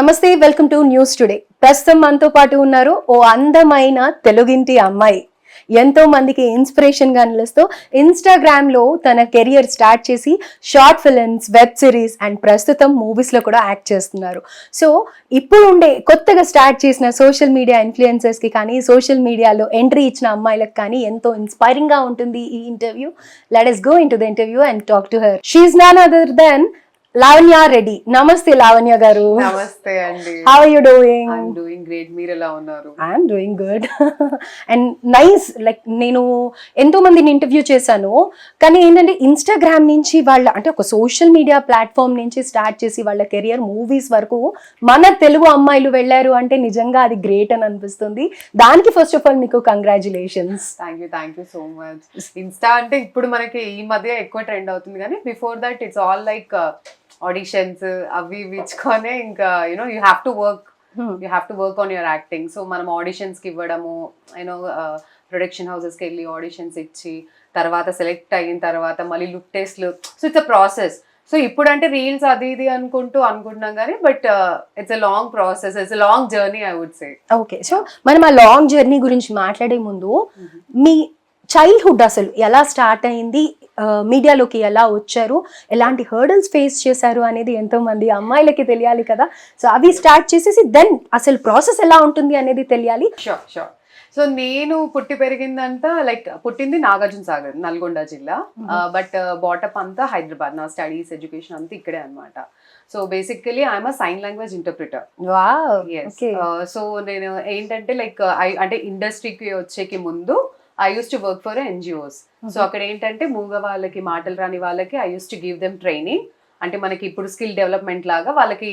నమస్తే, welcome to news today. ప్రస్తుతం మనతో పాటు ఉన్నారు ఓ అందమైన తెలుగింటి అమ్మాయి. ఎంతో మందికి ఇన్స్పిరేషన్ గా నిలుస్తూ ఇన్స్టాగ్రామ్ లో తన కెరియర్ స్టార్ట్ చేసి short films, web series and ప్రస్తుతం మూవీస్ లో కూడా యాక్ట్ చేస్తున్నారు. సో ఇప్పుడు ఉండే కొత్తగా స్టార్ట్ చేసిన సోషల్ మీడియా ఇన్ఫ్లుయెన్సర్స్ కి కానీ, సోషల్ మీడియాలో ఎంట్రీ ఇచ్చిన అమ్మాయిలకు కానీ ఎంతో ఇన్స్పైరింగ్ గా ఉంటుంది ఈ interview. Let us go into the interview and talk to her. She is none other than Lavanya Reddy. నమస్తే లావణ్య గారు. నమస్తే అండి. How are you doing? I am doing great. మీరు ఎలా ఉన్నారు? I am doing good and nice. Like నేను ఎంతో మందిని ఇంటర్వ్యూ చేశాను, కానీ ఏంటంటే ఇన్స్టాగ్రామ్ నుంచి వాళ్ళ అంటే ఒక సోషల్ మీడియా ప్లాట్ఫామ్ నుంచి స్టార్ట్ చేసి వాళ్ళ కెరియర్ మూవీస్ వరకు మన తెలుగు అమ్మాయిలు వెళ్ళారు అంటే నిజంగా అది గ్రేట్ అని అనిపిస్తుంది. దానికి ఫస్ట్ ఆఫ్ ఆల్ మీకు congratulations. Thank you so much. Insta అంటే ఇప్పుడు మనకి ఈ మధ్య ఎక్కువ ట్రెండ్ అవుతుంది, కానీ before that it's all like auditions అవి ఇచ్చుకొనే ఇంకా you know you have to work on your acting. So మనం ఆడిషన్స్కి ఇవ్వడము, యూనో ప్రొడక్షన్ హౌసెస్కి వెళ్ళి ఆడిషన్స్ ఇచ్చి తర్వాత సెలెక్ట్ అయిన తర్వాత మళ్ళీ లుక్ టెస్ట్లు. So it's a process. So ఇప్పుడు అంటే రీల్స్ అది ఇది అనుకుంటున్నాం కానీ but it's a long process, it's a long journey I would say. Okay, so మనం ఆ లాంగ్ జర్నీ గురించి మాట్లాడే ముందు మీ చైల్డ్హుడ్ అసలు ఎలా స్టార్ట్ అయింది, మీడియాలోకి ఎలా వచ్చారు, ఎలాంటి హర్డల్స్ ఫేస్ చేశారు అనేది ఎంతో మంది అమ్మాయిలకి తెలియాలి కదా. సో అవి స్టార్ట్ చేసేసి దెన్ అసలు ప్రాసెస్ ఎలా ఉంటుంది అనేది తెలియాలి. షూర్. సో నేను పుట్టి పెరిగిందంతా లైక్ పుట్టింది నాగార్జున సాగర్, నల్గొండ జిల్లా, బట్ బాటప్ అంతా హైదరాబాద్. నా స్టడీస్, ఎడ్యుకేషన్ అంతా ఇక్కడే అనమాట. So basically I'm a sign language interpreter. So నేను ఏంటంటే లైక్ అంటే ఇండస్ట్రీకి వచ్చేకి ముందు I used to work for NGOs. So అక్కడ ఏంటంటే మూగ వాళ్ళకి, మాటలు రాని వాళ్ళకి I used to give them training. అంటే మనకి ఇప్పుడు స్కిల్ డెవలప్మెంట్ లాగా వాళ్ళకి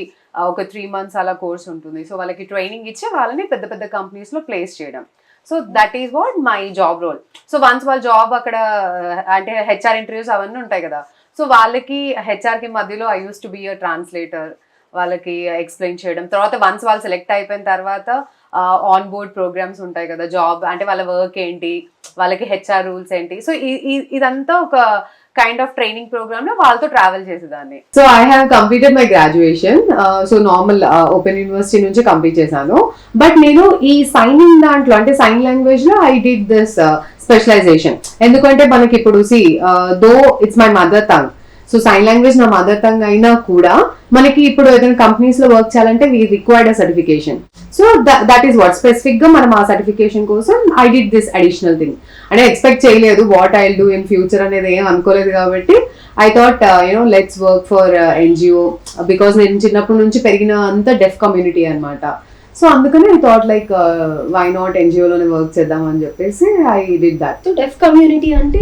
ఒక 3 months అలా కోర్స్ ఉంటుంది. సో వాళ్ళకి ట్రైనింగ్ ఇచ్చి వాళ్ళని పెద్ద పెద్ద కంపెనీస్లో ప్లేస్ చేయడం. So that is what my job role. So once వాళ్ళ జాబ్ అక్కడ అంటే హెచ్ఆర్ ఇంటర్వ్యూస్ అవన్నీ ఉంటాయి కదా. సో వాళ్ళకి హెచ్ఆర్కి మధ్యలో I used to be a translator. వాళ్ళకి ఎక్స్ప్లెయిన్ చేయడం. తర్వాత వన్స్ వాళ్ళు సెలెక్ట్ అయిపోయిన తర్వాత ఆన్ బోర్డ్ ప్రోగ్రామ్స్ ఉంటాయి కదా, జాబ్ అంటే వాళ్ళ వర్క్ ఏంటి, వాళ్ళకి హెచ్ఆర్ రూల్స్ ఏంటి. సో ఇదంతా ఒక కైండ్ ఆఫ్ ట్రైనింగ్ ప్రోగ్రామ్ లో వాళ్ళతో ట్రావెల్ చేసేదాన్ని. So I have completed my graduation. So normal open university నుంచి కంప్లీట్ చేశాను. బట్ నేను ఈ సైనింగ్ దాంట్లో అంటే సైన్ లాంగ్వేజ్ లో ఐ డిడ్ దిస్ స్పెషలైజేషన్. ఎందుకంటే మనకి ఇప్పుడు though it's my mother tongue. So sign language నా మదర్ టంగ్ అయినా కూడా మనకి ఇప్పుడు ఏదైనా కంపెనీస్ లో వర్క్ చేయాలంటే we required a certification. So that is what specific గా మనం ఆ సర్టిఫికేషన్ కోసం I did this additional thing. అంటే ఎక్స్పెక్ట్ చేయలేదు what I will do in future అనేది ఏం అనుకోలేదు కాబట్టి I thought you know let's work for NGO. Because నేను చిన్నప్పటి నుంచి పెరిగిన అంత డెఫ్ కమ్యూనిటీ అనమాట. సో అందుకని I thought like why not ఎన్జిఓలోనే వర్క్ చేద్దాం అని చెప్పేసి I did that. So deaf community అంటే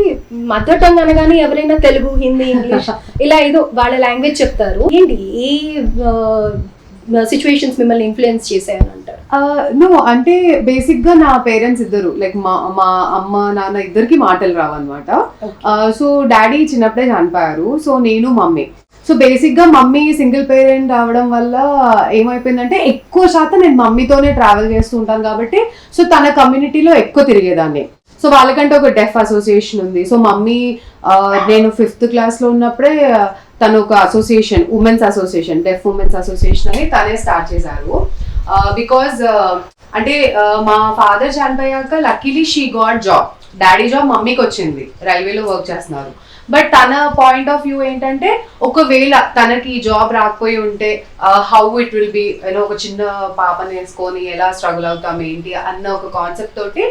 మదర్ టంగ్ అనగానే ఎవరైనా తెలుగు, హిందీ, ఇంగ్లీష్ ఇలా ఏదో వాళ్ళ లాంగ్వేజ్ చెప్తారు. ఏంటి ఈ సిచ్యువేషన్స్ మిమ్మల్ని ఇన్ఫ్లుయెన్స్ చేసాయని అంటారు? నో, అంటే బేసిక్ గా నా పేరెంట్స్ ఇద్దరు లైక్ మా అమ్మ నాన్న ఇద్దరికి మాటలు రావన్నమాట. సో డాడీ చిన్నప్పుడే చనిపోయారు. సో నేను మమ్మీ. సో బేసిక్ గా మమ్మీ సింగిల్ పేరెంట్ అవడం వల్ల ఏమైపోయిందంటే ఎక్కువ శాతం నేను మమ్మీతోనే ట్రావెల్ చేస్తూ ఉంటాను కాబట్టి సో తన కమ్యూనిటీలో ఎక్కువ తిరిగేదాన్ని. సో వాళ్ళకంటే ఒక డెఫ్ అసోసియేషన్ ఉంది. సో మమ్మీ నేను 5th క్లాస్లో ఉన్నప్పుడే తను ఒక అసోసియేషన్, ఉమెన్స్ అసోసియేషన్, డెఫ్ ఉమెన్స్ అసోసియేషన్ అని తనే స్టార్ట్ చేశారు. బికాజ్ అంటే మా ఫాదర్ చనిపోయాక luckily she got job. Daddy job మమ్మీకి వచ్చింది, రైల్వేలో వర్క్ చేస్తున్నారు. బట్ తన పాయింట్ ఆఫ్ వ్యూ ఏంటంటే ఒకవేళ తనకి జాబ్ రాకపోయి ఉంటే హౌ ఇట్ విల్ బి, ఏదో ఒక చిన్న పాపని వేసుకొని ఎలా స్ట్రగుల్ అవుతాం ఏంటి అన్న ఒక కాన్సెప్ట్ తోటి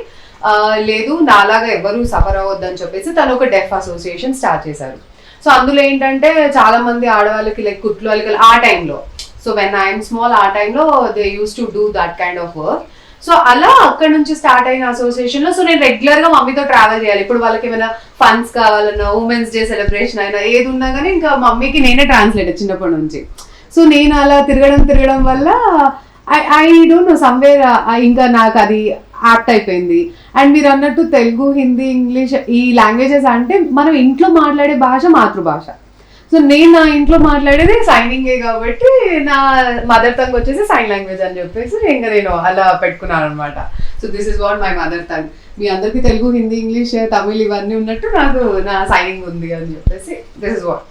లేదు నాలాగా ఎవరు సఫర్ అవ్వద్దని చెప్పేసి తను ఒక డెఫ్ అసోసియేషన్ స్టార్ట్ చేశారు. సో అందులో ఏంటంటే చాలా మంది ఆడవాళ్ళకి లైక్ కుట్లు వాళ్ళకి ఆ టైంలో, సో వెన్ ఐఎమ్ స్మాల్ ఆ టైంలో they use to do that kind of work. So అలా అక్కడ నుంచి స్టార్ట్ అయిన అసోసియేషన్ లో సో నేను రెగ్యులర్ గా మమ్మీతో ట్రావెల్ చేయాలి. ఇప్పుడు వాళ్ళకి ఏమైనా ఫండ్స్ కావాలన్నా, ఉమెన్స్ డే సెలబ్రేషన్ అయినా ఏది ఉన్నా కానీ ఇంకా మమ్మీకి నేనే ట్రాన్స్లేటర్ చిన్నప్పటి నుంచి. సో నేను అలా తిరగడం వల్ల ఐ డోంట్ నో సమ్వేర్ ఇంకా నాకు అది యాప్ట్ అయిపోయింది. అండ్ మీరు అన్నట్టు తెలుగు, హిందీ, ఇంగ్లీష్ ఈ లాంగ్వేజెస్ అంటే మనం ఇంట్లో మాట్లాడే భాష మాతృభాష. సో నేను నా ఇంట్లో మాట్లాడేది సైనింగే కాబట్టి నా మదర్ టంగ్ వచ్చేసి సైన్ లాంగ్వేజ్ అని చెప్పేసి ఇంకా నేను అలా పెట్టుకున్నాను అనమాట. So this is what my mother tongue. మీ అందరికీ తెలుగు, హిందీ, ఇంగ్లీష్, తమిళ్ ఇవన్నీ ఉన్నట్టు నాకు నా సైనింగ్ ఉంది అని చెప్పేసి దిస్ ఇస్ వాట్.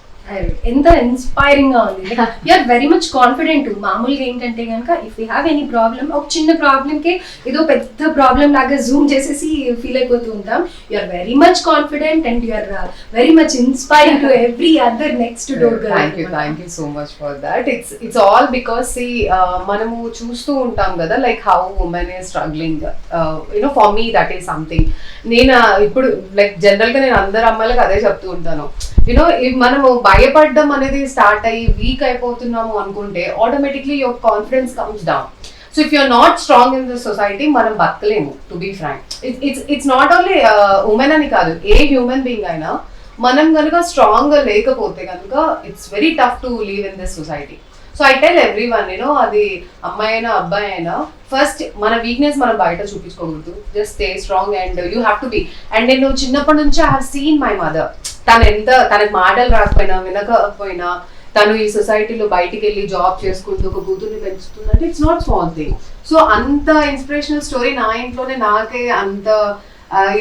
ఎంత ఇన్స్పైరింగ్ గా ఉంది. You're very much confident. మామూలుగా ఏంటంటే కనుక if you have any problem, ఒక చిన్న ప్రాబ్లమ్ కి ఏదో పెద్ద ప్రాబ్లమ్ లాగా జూమ్ చేసేసి ఫీల్ అయిపోతూ ఉంటాం. You're very much confident and you're very much inspiring to every other next door girl. Thank you so much for that. It's all because మనము చూస్తూ ఉంటాం కదా, like how women is struggling. You know for me that is something. నేను ఇప్పుడు like general గా నేను అందరు అమ్మాయిలకు అదే చెప్తూ ఉంటాను. యూనో మనము భయపడడం అనేది స్టార్ట్ అయ్యి వీక్ అయిపోతున్నాము అనుకుంటే automatically your confidence comes down. So if you're not strong in the society మనం బతకలేము, to be frank. It's not only women అని కాదు, ఏ హ్యూమన్ బీయింగ్ అయినా మనం కనుక స్ట్రాంగ్ గా లేకపోతే కనుక it's very tough to leave in this society. So I tell every one, you know అది అమ్మాయి అయినా అబ్బాయి అయినా, ఫస్ట్ మన వీక్నెస్ మనం బయట చూపించుకోకూడదు. Just stay strong and you have to be. And నేను చిన్నప్పటి నుంచి I have seen my mother. తనకి మాటలు రాకపోయినా వినకపోయినా తను ఈ సొసైటీలో బయటికి వెళ్ళి జాబ్ చేసుకుంటూ ఒక కూతుర్ని పెంచుతుందంటే it's not small thing. So అంత ఇన్స్పిరేషనల్ స్టోరీ నా ఇంట్లోనే నాకే అంత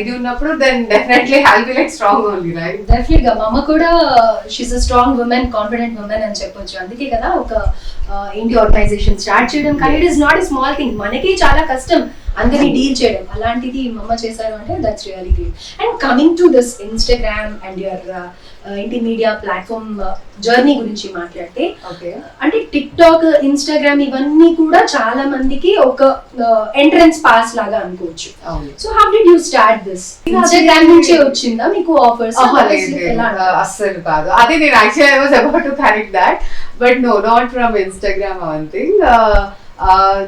ఇది ఉన్నప్పుడు then definitely I will be like strong only, right? Definite గా మా అమ్మ కూడా she's a strong women, confident women అని చెప్పొచ్చు. అందుకే కదా ఒక ఏంటి ఆర్గనైజేషన్ స్టార్ట్ చేయడం. కానీ it is not a small thing. మనకి చాలా కష్టం అందరినీ డీల్ చేయడం. అలాంటిది మా అమ్మ చేశారు అంటే that's really great. And coming to this Instagram and your ఏంటి మీడియా ప్లాట్ఫామ్ జర్నీ గురించి మాట్లాడితే, అంటే టిక్ టాక్, ఇన్స్టాగ్రామ్ ఇవన్నీ కూడా చాలా మందికి ఒక ఎంట్రన్స్ పాస్ లాగా అనుకోవచ్చు. So how did you start this? Instagram నుంచే వచ్చిందా మీకు ఆఫర్స్? అస్సలు కాదు. అదే నేను actually I was about to correct that, but no, not from Instagram. One thing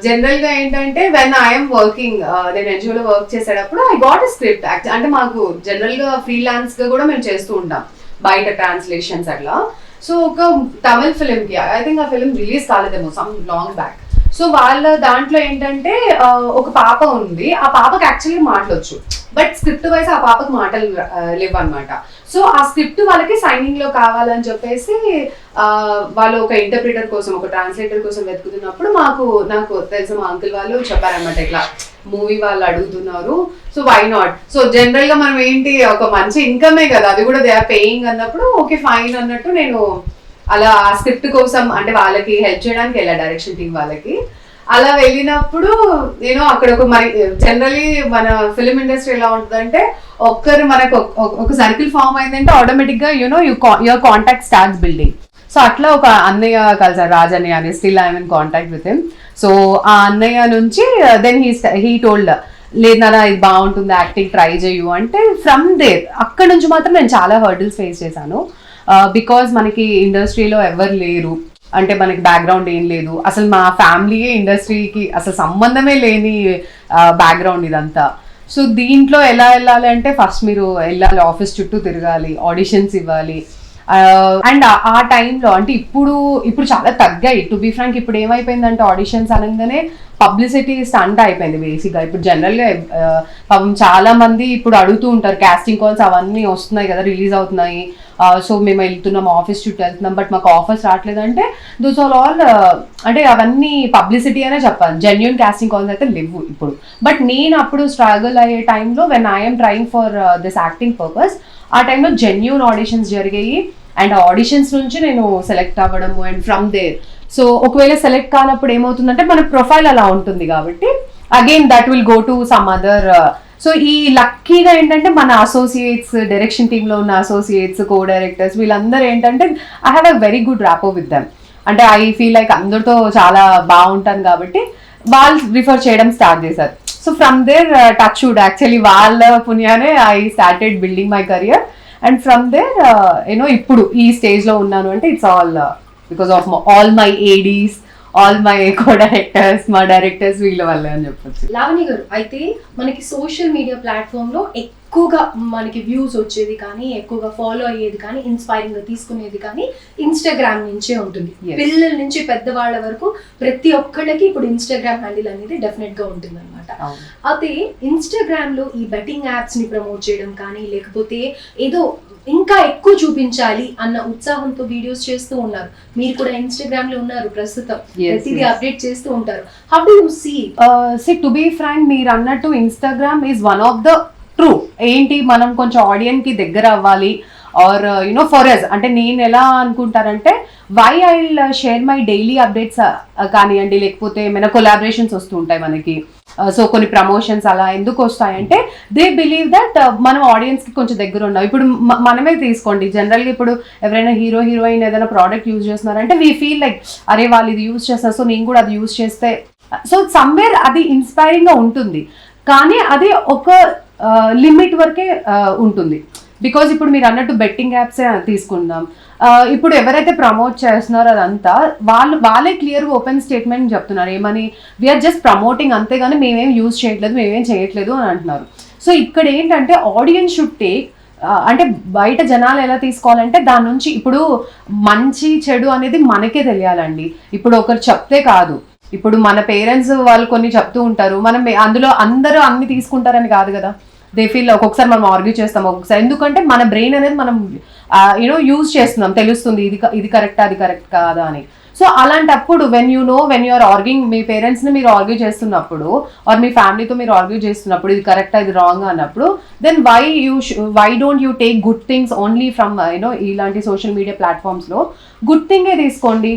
general గా ఏంటంటే వెన్ ఐఎమ్ వర్కింగ్, నేను ఎన్జిఓలో వర్క్ చేసేటప్పుడు ఐ గాట్ ఎ స్క్రిప్ట్. అంటే మాకు జనరల్ గా ఫ్రీలాన్స్ గా కూడా మేము చేస్తూ ఉంటాం బయట ట్రాన్స్లేషన్స్ అట్లా. సో ఒక తమిళ్ ఫిలిం కి, ఐ థింక్ ఆ ఫిలిం రిలీజ్ కాలేదేమో సమ్ లాంగ్ బ్యాక్. సో వాళ్ళ దాంట్లో ఏంటంటే ఒక పాప ఉంది. ఆ పాపకి యాక్చువల్లీ మాటలొచ్చు, బట్ స్క్రిప్ట్ వైజ్ ఆ పాపకి మాటలు లేవు అనమాట. సో ఆ స్క్రిప్ట్ వాళ్ళకి సైనింగ్ లో కావాలని చెప్పేసి వాళ్ళు ఒక ఇంటర్ప్రిటర్ కోసం, ఒక ట్రాన్స్లేటర్ కోసం వెతుకుతున్నప్పుడు నాకు తెలిసిన మా అంకుల్ వాళ్ళు చెప్పారనమాట, ఇట్లా మూవీ వాళ్ళు అడుగుతున్నారు, so why not. So general గా మనం ఏంటి, ఒక మంచి ఇన్కమే కదా అది కూడా, దే ఆర్ పేయింగ్ అన్నప్పుడు ఓకే ఫైన్ అన్నట్టు నేను అలా ఆ స్క్రిప్ట్ కోసం అంటే వాళ్ళకి హెల్ప్ చేయడానికి వెళ్ళా, డైరెక్షన్ టీం వాళ్ళకి. అలా వెళ్ళినప్పుడు నేను అక్కడ ఒక మరి జనరలీ మన ఫిలిం ఇండస్ట్రీ ఎలా ఉంటుందంటే ఒక్కరు మనకు ఒక సర్కిల్ ఫామ్ అయిందంటే ఆటోమేటిక్ గా your contact starts building. So అట్లా ఒక అన్నయ్య కలిసారు, రాజ్ అన్నయ్య అని, still I'm in contact with him. So ఆ అన్నయ్య నుంచి దెన్ హీ టోల్డ్, లేదు నాన్న ఇది బాగుంటుంది యాక్టింగ్ ట్రై చేయు అంటే, ఫ్రమ్ దేర్ అక్కడ నుంచి మాత్రం నేను చాలా హర్డిల్స్ ఫేస్ చేశాను. బికాజ్ మనకి ఇండస్ట్రీలో ఎవరు లేరు, అంటే మనకి బ్యాక్గ్రౌండ్ ఏం లేదు, అసలు మా ఫ్యామిలీయే ఇండస్ట్రీకి అసలు సంబంధమే లేని బ్యాక్గ్రౌండ్ ఇదంతా. సో దీంట్లో ఎలా వెళ్ళాలి అంటే ఫస్ట్ మీరు వెళ్ళాలి, ఆఫీస్ చుట్టూ తిరగాలి, ఆడిషన్స్ ఇవ్వాలి. అండ్ ఆ టైంలో అంటే ఇప్పుడు చాలా తగ్గాయి, టు బీ ఫ్రాంక్. ఇప్పుడు ఏమైపోయిందంటే ఆడిషన్స్ అనగానే పబ్లిసిటీ స్టంట్ అయిపోయింది బేసిక్గా. ఇప్పుడు జనరల్గా పాపం చాలా మంది ఇప్పుడు అడుగుతూ ఉంటారు, కాస్టింగ్ కాల్స్ అవన్నీ వస్తున్నాయి కదా, రిలీజ్ అవుతున్నాయి, సో మేము వెళ్తున్నాం, ఆఫీస్ చుట్టూ వెళ్తున్నాం, బట్ మాకు ఆఫర్స్ రావట్లేదు. దోస్ ఆల్ అంటే అవన్నీ పబ్లిసిటీ అనే చెప్పాలి, జెన్యూన్ కాస్టింగ్ కాల్స్ అయితే లేవు ఇప్పుడు. బట్ నేను అప్పుడు స్ట్రగుల్ అయ్యే టైంలో when I'm trying for this acting purpose, ఆ టైంలో జెన్యూన్ ఆడిషన్స్ జరిగాయి. అండ్ ఆడిషన్స్ నుంచి నేను సెలెక్ట్ అవ్వడము, అండ్ ఫ్రమ్ దేర్. సో ఒకవేళ సెలెక్ట్ కానప్పుడు ఏమవుతుందంటే మన ప్రొఫైల్ అలా ఉంటుంది కాబట్టి again that will go to some other. So ఈ లక్కీగా ఏంటంటే మన అసోసియేట్స్, డైరెక్షన్ టీంలో ఉన్న అసోసియేట్స్, కో డైరెక్టర్స్, వీళ్ళందరూ ఏంటంటే I have a very good rapport with them. అంటే ఐ ఫీల్ లైక్ అందరితో చాలా బాగుంటాను కాబట్టి వాళ్ళు రిఫర్ చేయడం స్టార్ట్ చేశారు. So from there touch wood, actually వాళ్ళ పుణ్యానే I started building my career. And from there ఇప్పుడు ఈ స్టేజ్లో ఉన్నాను అంటే it's all because of all my ADs, all my co directors, మా డైరెక్టర్స్, వీళ్ళ వల్లే అని చెప్పొచ్చు. లావణ్య గారు, అయితే మనకి సోషల్ మీడియా ప్లాట్ఫామ్ లో ఎక్కువగా మనకి వ్యూస్ వచ్చేది కానీ, ఎక్కువగా ఫాలో అయ్యేది కానీ, ఇన్స్పైరింగ్ గా తీసుకునేది కానీ ఇన్స్టాగ్రామ్ నుంచే ఉంటుంది. పిల్లల నుంచి పెద్దవాళ్ళ వరకు ప్రతి ఒక్కళ్ళకి ఇప్పుడు ఇన్స్టాగ్రామ్ హ్యాండిల్ అనేది డెఫినెట్ గా ఉంటుంది అనమాట. అయితే ఇన్స్టాగ్రామ్ లో ఈ బెట్టింగ్ యాప్స్ ని ప్రమోట్ చేయడం కానీ, లేకపోతే ఏదో ఇంకా ఎక్కువ చూపించాలి అన్న ఉత్సాహంతో వీడియోస్ చేస్తూ ఉన్నారు. మీరు కూడా ఇన్స్టాగ్రామ్ లో ఉన్నారు ప్రస్తుతం, ప్రతిదీ అప్డేట్ చేస్తూ ఉంటారు. How do you see to be frank, మీరు అన్నట్టు Instagram is one of the true. ఏంటి, మనం కొంచెం ఆడియన్స్ కి దగ్గర అవ్వాలి, ఆర్ యునో ఫర్ అస్ అంటే నేను ఎలా అనుకుంటానంటే why I share my daily updates కానివ్వండి, లేకపోతే ఏమైనా కొలాబరేషన్స్ వస్తూ ఉంటాయి మనకి, సో కొన్ని ప్రమోషన్స్ అలా ఎందుకు వస్తాయంటే దే బిలీవ్ దట్ మనం ఆడియన్స్కి కొంచెం దగ్గర ఉన్నాం. ఇప్పుడు మనమే తీసుకోండి, జనరల్గా ఇప్పుడు ఎవరైనా హీరోయిన్ ఏదైనా ప్రోడక్ట్ యూజ్ చేస్తున్నారంటే వీ ఫీల్ లైక్ అరే వాళ్ళు ఇది యూజ్ చేస్తారు, సో నేను కూడా అది యూజ్ చేస్తే, సో సమ్వేర్ అది ఇన్స్పైరింగ్గా ఉంటుంది. కానీ అది ఒక లిమిట్ వరకే ఉంటుంది. బికాజ్ ఇప్పుడు మీరు అన్నట్టు బెట్టింగ్ యాప్సే తీసుకుందాం, ఇప్పుడు ఎవరైతే ప్రమోట్ చేస్తున్నారో అదంతా వాళ్ళే క్లియర్గా ఓపెన్ స్టేట్మెంట్ చెప్తున్నారు ఏమని, వీఆర్ జస్ట్ ప్రమోటింగ్ అంతేగాని మేమేం యూజ్ చేయట్లేదు, మేమేం చేయట్లేదు అని అంటున్నారు. సో ఇక్కడ ఏంటంటే ఆడియన్స్ షుడ్ టేక్, అంటే బయట జనాలు ఎలా తీసుకోవాలంటే దాని నుంచి ఇప్పుడు మంచి చెడు అనేది మనకే తెలియాలండి. ఇప్పుడు ఒకరు చెప్తే కాదు, ఇప్పుడు మన పేరెంట్స్ వాళ్ళు కొన్ని చెప్తూ ఉంటారు, మనం అందులో అందరూ అన్ని తీసుకుంటారని కాదు కదా. దే ఫీల్ ఒక్కొక్కసారి మనం ఆర్గ్యూ చేస్తాం ఒక్కొక్కసారి, ఎందుకంటే మన బ్రెయిన్ అనేది మనం యూనో యూజ్ చేస్తున్నాం, తెలుస్తుంది ఇది కరెక్ట్ అది కరెక్ట్ కాదా అని. సో అలాంటప్పుడు వెన్ యూ ఆర్ ఆర్గ్యూయింగ్, మీ పేరెంట్స్ని మీరు ఆర్గ్యూ చేస్తున్నప్పుడు ఆర్ మీ ఫ్యామిలీతో మీరు ఆర్గ్యూ చేస్తున్నప్పుడు ఇది కరెక్టా ఇది రాంగ్ అన్నప్పుడు, then why don't you take good things only from you know ఇలాంటి సోషల్ మీడియా ప్లాట్ఫామ్స్లో గుడ్ థింగే తీసుకోండి.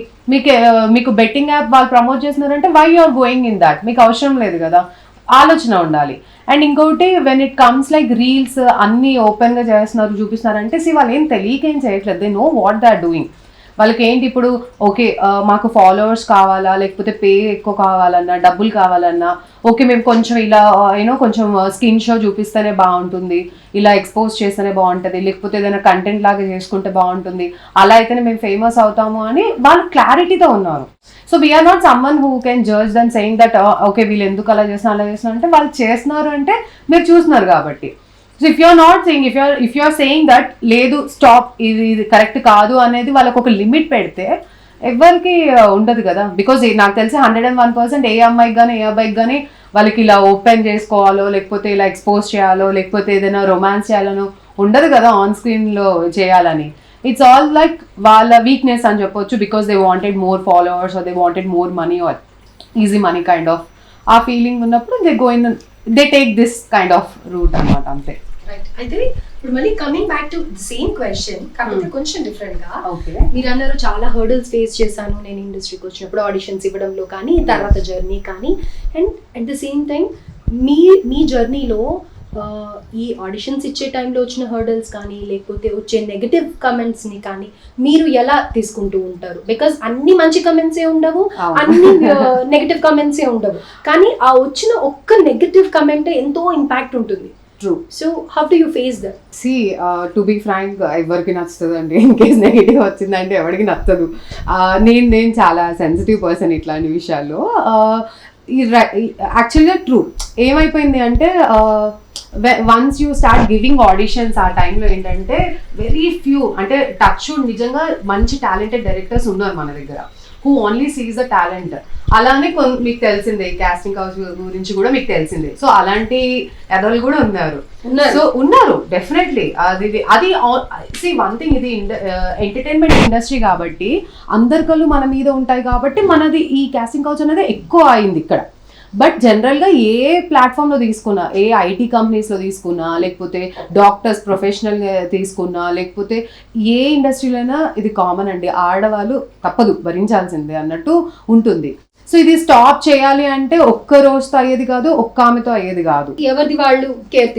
మీకు బెట్టింగ్ యాప్ వాళ్ళు ప్రమోట్ చేస్తున్నారంటే why you are going in that, మీకు అవసరం లేదు కదా, ఆలోచన ఉండాలి. అండ్ ఇంకొకటి when it comes like reels అన్నీ ఓపెన్గా చేస్తున్నారు చూపిస్తున్నారంటే వాళ్ళు ఏం తెలియక ఏం చేయట్లేదు, they know what they are doing. వాళ్ళకి ఏంటి ఇప్పుడు ఓకే మాకు ఫాలోవర్స్ కావాలా, లేకపోతే పే ఎక్కువ కావాలన్నా, డబ్బులు కావాలన్నా, ఓకే మేము కొంచెం ఇలా కొంచెం స్కిన్ షో చూపిస్తేనే బాగుంటుంది, ఇలా ఎక్స్పోజ్ చేస్తేనే బాగుంటుంది, లేకపోతే ఏదైనా కంటెంట్ లాగా చేసుకుంటే బాగుంటుంది, అలా అయితేనే మేము ఫేమస్ అవుతాము అని వాళ్ళు క్లారిటీతో ఉన్నారు. So we're not someone who can judge then saying that okay వీళ్ళు ఎందుకు అలా చేస్తున్నారు అలా చేస్తున్నారు అంటే వాళ్ళు చేస్తున్నారు అంటే మీరు చూస్తున్నారు కాబట్టి. So if you're not saying, if you're saying that లేదు స్టాప్ ఇది కరెక్ట్ కాదు అనేది వాళ్ళకు ఒక లిమిట్ పెడితే ఎవరికి ఉండదు కదా. బికాజ్ నాకు తెలిసి 101% ఏ అమ్మాయికి కానీ ఏ అబ్బాయికి కానీ వాళ్ళకి ఇలా ఓపెన్ చేసుకోవాలో, లేకపోతే ఇలా ఎక్స్పోజ్ చేయాలో, లేకపోతే ఏదైనా రొమాన్స్ చేయాలనో ఉండదు కదా ఆన్ స్క్రీన్లో చేయాలని. ఇట్స్ ఆల్ లైక్ వాళ్ళ వీక్నెస్ అని చెప్పొచ్చు, because they wanted more followers or they wanted more money or easy money kind of ఆ ఫీలింగ్ ఉన్నప్పుడు they take this kind of route అన్నమాట, అంతే. అయితే ఇప్పుడు మళ్ళీ coming back to same question, కాకపోతే కొంచెం డిఫరెంట్ గా, ఓకే మీరు అన్నారు చాలా హర్డల్స్ ఫేస్ చేశాను నేను ఇండస్ట్రీకి వచ్చినప్పుడు, ఆడిషన్స్ ఇవ్వడంలో కానీ తర్వాత జర్నీ కానీ, and at the same time మీ జర్నీలో ఈ ఆడిషన్స్ ఇచ్చే టైంలో వచ్చిన హర్డల్స్ కానీ, లేకపోతే వచ్చే నెగటివ్ కమెంట్స్ని కానీ మీరు ఎలా తీసుకుంటూ ఉంటారు? బికాజ్ అన్ని మంచి కమెంట్సే ఉండవు, అన్ని నెగటివ్ కమెంట్సే ఉండవు, కానీ ఆ వచ్చిన ఒక్క నెగటివ్ కమెంట్ ఎంతో ఇంపాక్ట్ ఉంటుంది. True. So how do you face that? To be frank ఎవరికి నచ్చుతుంది అండి, ఇన్ కేస్ నెగిటివ్ వచ్చిందంటే ఎవరికి నచ్చదు. నేను చాలా సెన్సిటివ్ పర్సన్ ఇట్లాంటి విషయాల్లో. యాక్చువల్గా ట్రూ ఏమైపోయింది అంటే once you start giving auditions ఆ టైంలో ఏంటంటే వెరీ ఫ్యూ, అంటే టచ్ నిజంగా మంచి టాలెంటెడ్ డైరెక్టర్స్ ఉన్నారు మన దగ్గర, who only seize the talent. అలానే మీకు తెలిసిందే కాస్టింగ్ హౌస్ గురించి కూడా మీకు తెలిసిందే. సో అలాంటి ఎదలు కూడా ఉన్నారు డెఫినెట్లీ. అది వన్ థింగ్, ఇది ఎంటర్టైన్మెంట్ ఇండస్ట్రీ కాబట్టి అందరి కళ్ళు మన మీద ఉంటాయి కాబట్టి మనది ఈ కాస్టింగ్ హౌస్ అనేది ఎక్కువ అయింది ఇక్కడ. బట్ జనరల్గా ఏ ప్లాట్ఫామ్లో తీసుకున్నా, ఏ ఐటీ కంపెనీస్లో తీసుకున్నా, లేకపోతే డాక్టర్స్ ప్రొఫెషనల్గా తీసుకున్నా, లేకపోతే ఏ ఇండస్ట్రీలో అయినా ఇది కామన్ అండి, ఆడవాళ్ళు తప్పదు భరించాల్సిందే అన్నట్టు ఉంటుంది. సో ఇది స్టాప్ చేయాలి అంటే ఒక్క రోజుతో అయ్యేది కాదు, ఒక్క ఆమెతో అయ్యేది కాదు. ఎవరిది వాళ్ళు కేర్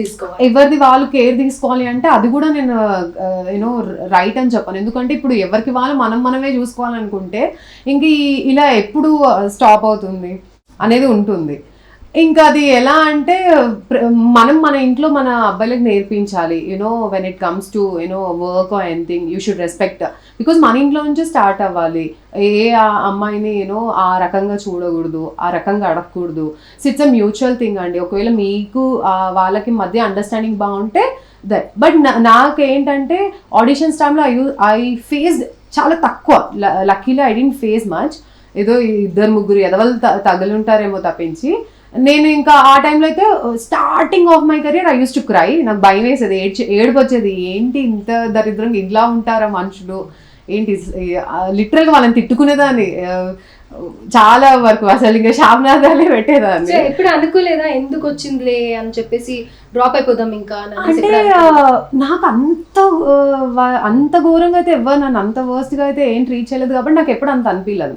తీసుకోవాలి అంటే అది కూడా నేను రైట్ అని చెప్పాను. ఎందుకంటే ఇప్పుడు ఎవరికి వాళ్ళు మనమే చూసుకోవాలనుకుంటే ఇంక ఇలా ఎప్పుడు స్టాప్ అవుతుంది అనేది ఉంటుంది. ఇంకా అది ఎలా అంటే మన ఇంట్లో మన అబ్బాయిలకు నేర్పించాలి, when it comes to work or anything you should respect, because మన ఇంట్లో నుంచే స్టార్ట్ అవ్వాలి. అమ్మాయిని ఆ రకంగా చూడకూడదు, ఆ రకంగా అడగకూడదు. ఇట్స్ అ మ్యూచువల్ థింగ్ అండి. ఒకవేళ మీకు వాళ్ళకి మధ్య అండర్స్టాండింగ్ బాగుంటే దట్. బట్ నాకేంటంటే ఆడిషన్స్ టైంలో ఐ ఫేస్డ్ చాలా తక్కువ, luckily I don't face much. ఏదో 2-3 ఎదవలు తగులుంటారేమో తప్పించి నేను ఇంకా ఆ టైంలో అయితే starting of my career I use to cry. నాకు భయం వేసేది, ఏడుపు వచ్చేది, ఏంటి ఇంత దరిద్రంగా ఇలా ఉంటారా మనుషులు ఏంటి, లిటరల్గా వాళ్ళని తిట్టుకునేదాన్ని. చాలా వరకు అసలు ఇంకా శాపనార్థాలే పెట్టేదాన్ని. సో ఎప్పుడు అనుకోలేదా ఎందుకు వచ్చిందిలే అని చెప్పేసి డ్రాప్ అయిపోదాం ఇంకా అని అనేసి అంటే ఎప్పుడు అనుకోలేదా? నాకు అంత ఘోరంగా అయితే ఎవరు నన్ను అంత వర్స్ట్గా అయితే ఏం ట్రీట్ చేయలేదు కాబట్టి నాకు ఎప్పుడు అంత అనిపించలేదు.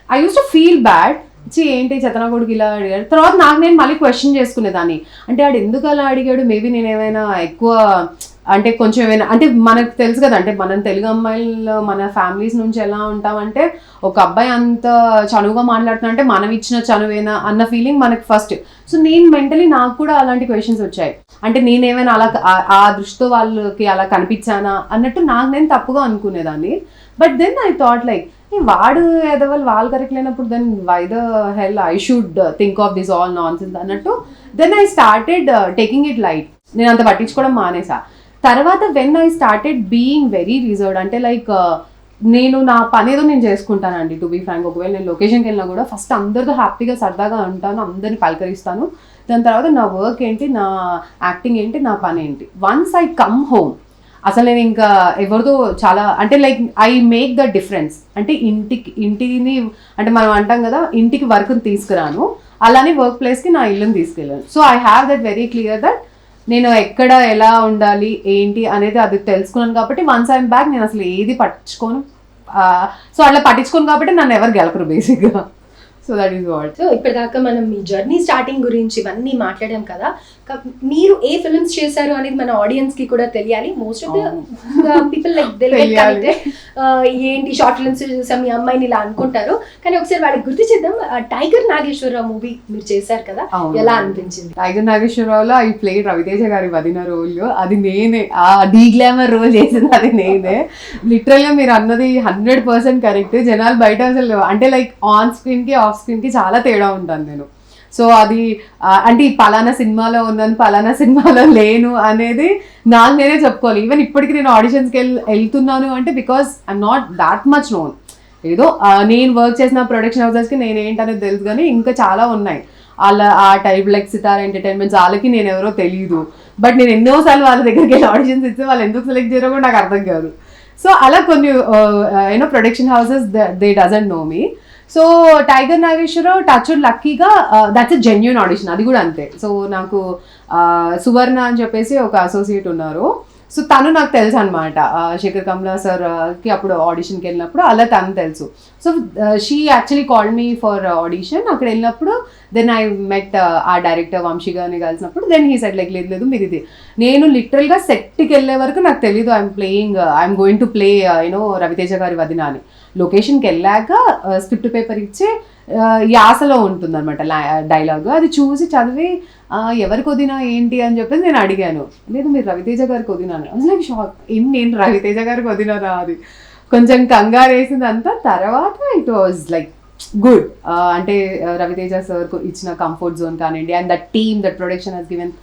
I use to feel bad, ఏంటి చెత్తనా కొడుకు ఇలా అడిగాడు. తర్వాత నాకు నేను మళ్ళీ క్వశ్చన్ చేసుకునేదాన్ని, అంటే ఆడు ఎందుకు అలా అడిగాడు, మేబీ నేను ఏమైనా ఎక్కువ అంటే కొంచెం ఏమైనా అంటే మనకు తెలుసు కదా, అంటే మనం తెలుగు అమ్మాయిలు మన ఫ్యామిలీస్ నుంచి ఎలా ఉంటామంటే ఒక అబ్బాయి అంత చనువుగా మాట్లాడుతున్నా అంటే మనం ఇచ్చిన చనువేనా అన్న ఫీలింగ్ మనకి ఫస్ట్. సో నేను మెంటలీ నాకు కూడా అలాంటి క్వశ్చన్స్ వచ్చాయి, అంటే నేనేమైనా అలా ఆ దృష్టితో వాళ్ళకి అలా కనిపించానా అన్నట్టు నాకు నేను తప్పుగా అనుకునేదాన్ని. But then I thought like వాడు ఎదవల్ వాళ్ళు కరెక్ట్ లేనప్పుడు then why the hell I should think of this all nonsense అన్నట్టు then I started taking it light. నేను అంత పట్టించుకోవడం మానేసా. తర్వాత when I started being very reserved, అంటే లైక్ నేను నా పని ఏదో నేను చేసుకుంటానండి టు బీ ఫ్రాంక్. ఒకవేళ నేను లొకేషన్కి వెళ్ళినా కూడా ఫస్ట్ అందరితో హ్యాపీగా సరదాగా ఉంటాను, అందరిని పలకరిస్తాను. దాని తర్వాత నా వర్క్ ఏంటి, నా యాక్టింగ్ ఏంటి, నా పని ఏంటి. వన్స్ ఐ కమ్ హోమ్ అసలు నేను ఇంకా ఎవరితో చాలా అంటే like I make the difference. అంటే ఇంటిని అంటే మనం అంటాం కదా ఇంటికి వర్క్ని తీసుకురాను, అలానే వర్క్ ప్లేస్కి నా ఇల్లుని తీసుకెళ్ళాను. So I have that very clear that నేను ఎక్కడ ఎలా ఉండాలి ఏంటి అనేది అది తెలుసుకున్నాను కాబట్టి వన్స్ ఐఎమ్ బ్యాక్ నేను అసలు ఏది పట్టించుకోను. సో అట్లా పట్టించుకోను కాబట్టి నన్ను ఎవరు గెలకరు బేసిక్గా. So that is what. So ఇప్పటిదాకా మనం మీ జర్నీ స్టార్టింగ్ గురించి ఇవన్నీ మాట్లాడాం కదా, మీరు ఏ ఫిల్మ్స్ చేశారు అనేది మన ఆడియన్స్ కి కూడా తెలియాలి. Most of the people like తెలియాలి ఏంటి షార్ట్ ఫిల్మ్స్ చూసాం మీ అమ్మాయిని ఇలా అనుకుంటారు, కానీ ఒకసారి వాళ్ళకి గుర్తు చేద్దాం. టైగర్ నాగేశ్వరరావు మూవీ మీరు చేశారు కదా, ఎలా అనిపించింది? టైగర్ నాగేశ్వరరావులో ఐ ప్లే రవితేజ గారి వదిన రోల్, అది నేనే. ఆ డీ గ్లామర్ రోల్ చేసింది అది నేనే. లిటరల్గా మీరు అన్నది 100% కరెక్ట్. జనాలు బయట అసలు అంటే లైక్ ఆన్ స్క్రీన్ కి ఆఫ్ స్క్రీన్ కి చాలా తేడా ఉంటాను నేను. సో అది అంటే ఈ పలానా సినిమాలో ఉన్నాను పలానా సినిమాలో లేను అనేది నాకు నేనే చెప్పుకోవాలి. ఈవెన్ ఇప్పటికి నేను ఆడిషన్స్కి వెళ్తున్నాను అంటే because I'm not that much known. ఏదో నేను వర్క్ చేసిన ప్రొడక్షన్ హౌసెస్కి నేను ఏంటనేది తెలుసు, కానీ ఇంకా చాలా ఉన్నాయి అలా ఆ టైప్ లైక్ సితారా ఎంటర్టైన్మెంట్స్ వాళ్ళకి నేను ఎవరో తెలియదు. బట్ నేను ఎన్నోసార్లు వాళ్ళ దగ్గరికి వెళ్ళి ఆడిషన్స్ ఇస్తే వాళ్ళు ఎందుకు సెలెక్ట్ చేయరో కూడా నాకు అర్థం కాదు. సో అలా కొన్ని you know production houses they doesn't know me. So tiger Nageswara Rao touch లక్కీగా దట్స్ ఎ జెన్యూన్ ఆడిషన్, అది కూడా అంతే. సో నాకు సువర్ణ అని చెప్పేసి ఒక అసోసియేట్ ఉన్నారు. సో తను నాకు తెలుసు అనమాట, శేఖర్ కమలా సార్కి అప్పుడు ఆడిషన్కి వెళ్ళినప్పుడు అలా తను తెలుసు. So she actually called me for audition. అక్కడ వెళ్ళినప్పుడు దెన్ ఐ మెట్ ఆ డైరెక్టర్ వంశీ గారిని కలిసినప్పుడు దెన్ హీ సెడ్ లైక్ లేదు మీరు ఇది. నేను లిటరల్గా సెట్కి వెళ్ళే వరకు నాకు తెలీదు I'm going to play you know Ravi Teja గారి వదిన అని. లొకేషన్కి వెళ్ళాక స్క్రిప్ట్ పేపర్ ఇచ్చే యాసలో ఉంటుంది అనమాట డైలాగ్, అది చూసి చదివి ఎవరికి వదినా ఏంటి అని చెప్పేసి నేను అడిగాను. లేదు మీరు రవితేజ గారికి వదినాను. లైక్ షాక్, నేను రవితేజ గారికి వదినానా, అది కొంచెం కంగారు వేసింది అంతా. తర్వాత ఇట్ వాజ్ లైక్ గుడ్. అంటే రవితేజ సార్ ఇచ్చిన కంఫర్ట్ జోన్ కానివ్వండి, and that team that production has given,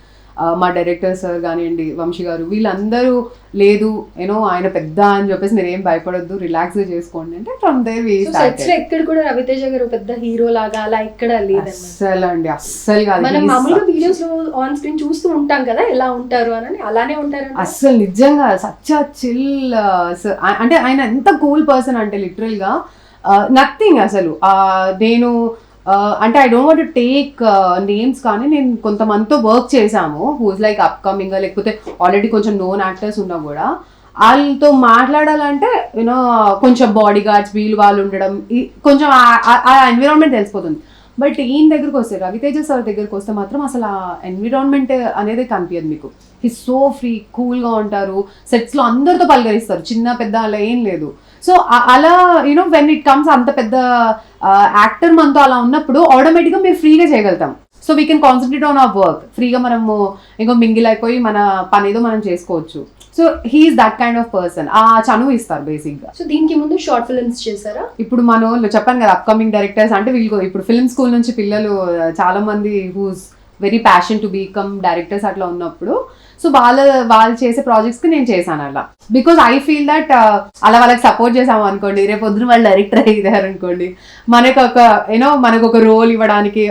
మా డైరెక్టర్ సార్ కానివ్వండి, వంశీ గారు, వీళ్ళందరూ లేదు యూనో ఆయన పెద్ద అని చెప్పేసి మీరు ఏం భయపడొద్దు రిలాక్స్గా చేసుకోండి అంటే ఫ్రమ్ దేర్ వి స్టార్టెడ్. ఎక్కడ కూడా రవితేజ గారు పెద్ద హీరో లాగా అలా ఇక్కడ లేదు అస్సలు అండి, అస్సలు కాదు. మనం మామూలుగా వీడియోస్ లో ఆన్ స్క్రీన్ చూస్తూ ఉంటాం కదా ఎలా ఉంటారు అని, అలానే ఉంటారు అస్సలు నిజంగా సచ్ చిల్. అంటే ఆయన ఎంత కూల్ పర్సన్ అంటే లిటరల్గా నథింగ్ అసలు. నేను అంటే I don't want to take names, కానీ నేను కొంతమందితో వర్క్ చేశాము హూస్ లైక్ అప్కమింగ్, లేకపోతే ఆల్రెడీ కొంచెం నోన్ యాక్టర్స్ ఉన్నా కూడా వాళ్ళతో మాట్లాడాలంటే యూనో కొంచెం బాడీ గార్డ్స్ వీళ్ళు వాళ్ళు ఉండడం కొంచెం ఆ ఎన్విరాన్మెంట్ తెలిసిపోతుంది. బట్ ఈయన దగ్గరకు వస్తే రవితేజ సార్ దగ్గరకు వస్తే మాత్రం అసలు ఆ ఎన్విరాన్మెంట్ అనేది కనిపించదు మీకు. హీ సో ఫ్రీ, కూల్గా ఉంటారు, సెట్స్లో అందరితో పలకరిస్తారు, చిన్న పెద్ద అలా ఏం లేదు. సో అలా యూనో వెన్ ఇట్ కమ్స్ అంత పెద్ద యాక్టర్ మనతో అలా ఉన్నప్పుడు ఆటోమేటిక్గా మీరు ఫ్రీగా చేయగలుగుతాం. So we can concentrate on hour work. ఫ్రీగా మనము ఇంకో మింగిల్ అయిపోయి మన పని ఏదో మనం చేసుకోవచ్చు. So he's that kind of person. ఆ చనువు ఇస్తారు బేసిక్గా. సో దీనికి ముందు షార్ట్ ఫిల్మ్స్ చేశారా? ఇప్పుడు మన వాళ్ళు చెప్పాను కదా అప్కమింగ్ డైరెక్టర్స్ అంటే వీళ్ళు ఇప్పుడు ఫిల్మ్ స్కూల్ నుంచి పిల్లలు చాలా మంది who's very passion to become directors అట్లా ఉన్నప్పుడు సో వాళ్ళు చేసే ప్రాజెక్ట్స్కి నేను చేశాను అలా. బికాజ్ ఐ ఫీల్ దట్ అలా వాళ్ళకి సపోర్ట్ చేసాము అనుకోండి, రేపు పొద్దున వాళ్ళు డైరెక్టర్ అయ్యారు అనుకోండి, మనకు ఒక రోల్ ఇవ్వడానికి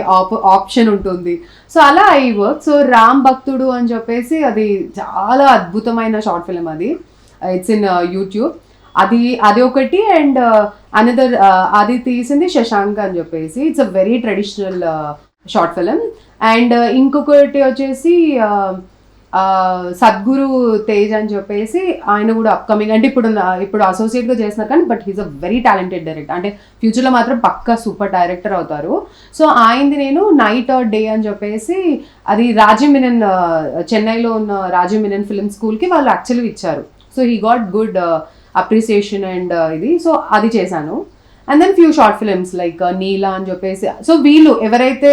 ఆప్షన్ ఉంటుంది. సో అలా ఐ వర్క్. సో రామ్ భక్తుడు అని చెప్పేసి అది చాలా అద్భుతమైన షార్ట్ ఫిల్మ్, అది ఇట్స్ ఇన్ యూట్యూబ్. అది ఒకటి. అండ్ అనదర్ అది తీసింది శశాంక్ అని చెప్పేసి, it's a very traditional short film. And ఇంకొకటి వచ్చేసి సద్గురు తేజ్ అని చెప్పేసి, ఆయన కూడా అప్కమింగ్, అంటే ఇప్పుడు అసోసియేట్గా చేస్తున్నారు కానీ but he's a very talented director, అంటే ఫ్యూచర్లో మాత్రం పక్కా సూపర్ డైరెక్టర్ అవుతారు. సో ఆయనది నేను నైట్ ఆర్ డే అని చెప్పేసి, అది రాజీవ్ మెనన్, చెన్నైలో ఉన్న రాజీవ్ మెనన్ ఫిల్మ్ స్కూల్కి వాళ్ళు యాక్చువల్లీ ఇచ్చారు. So he got good appreciation and ఇది. సో అది చేశాను. And then few short films like Neela అని చెప్పేసి. సో వీళ్ళు ఎవరైతే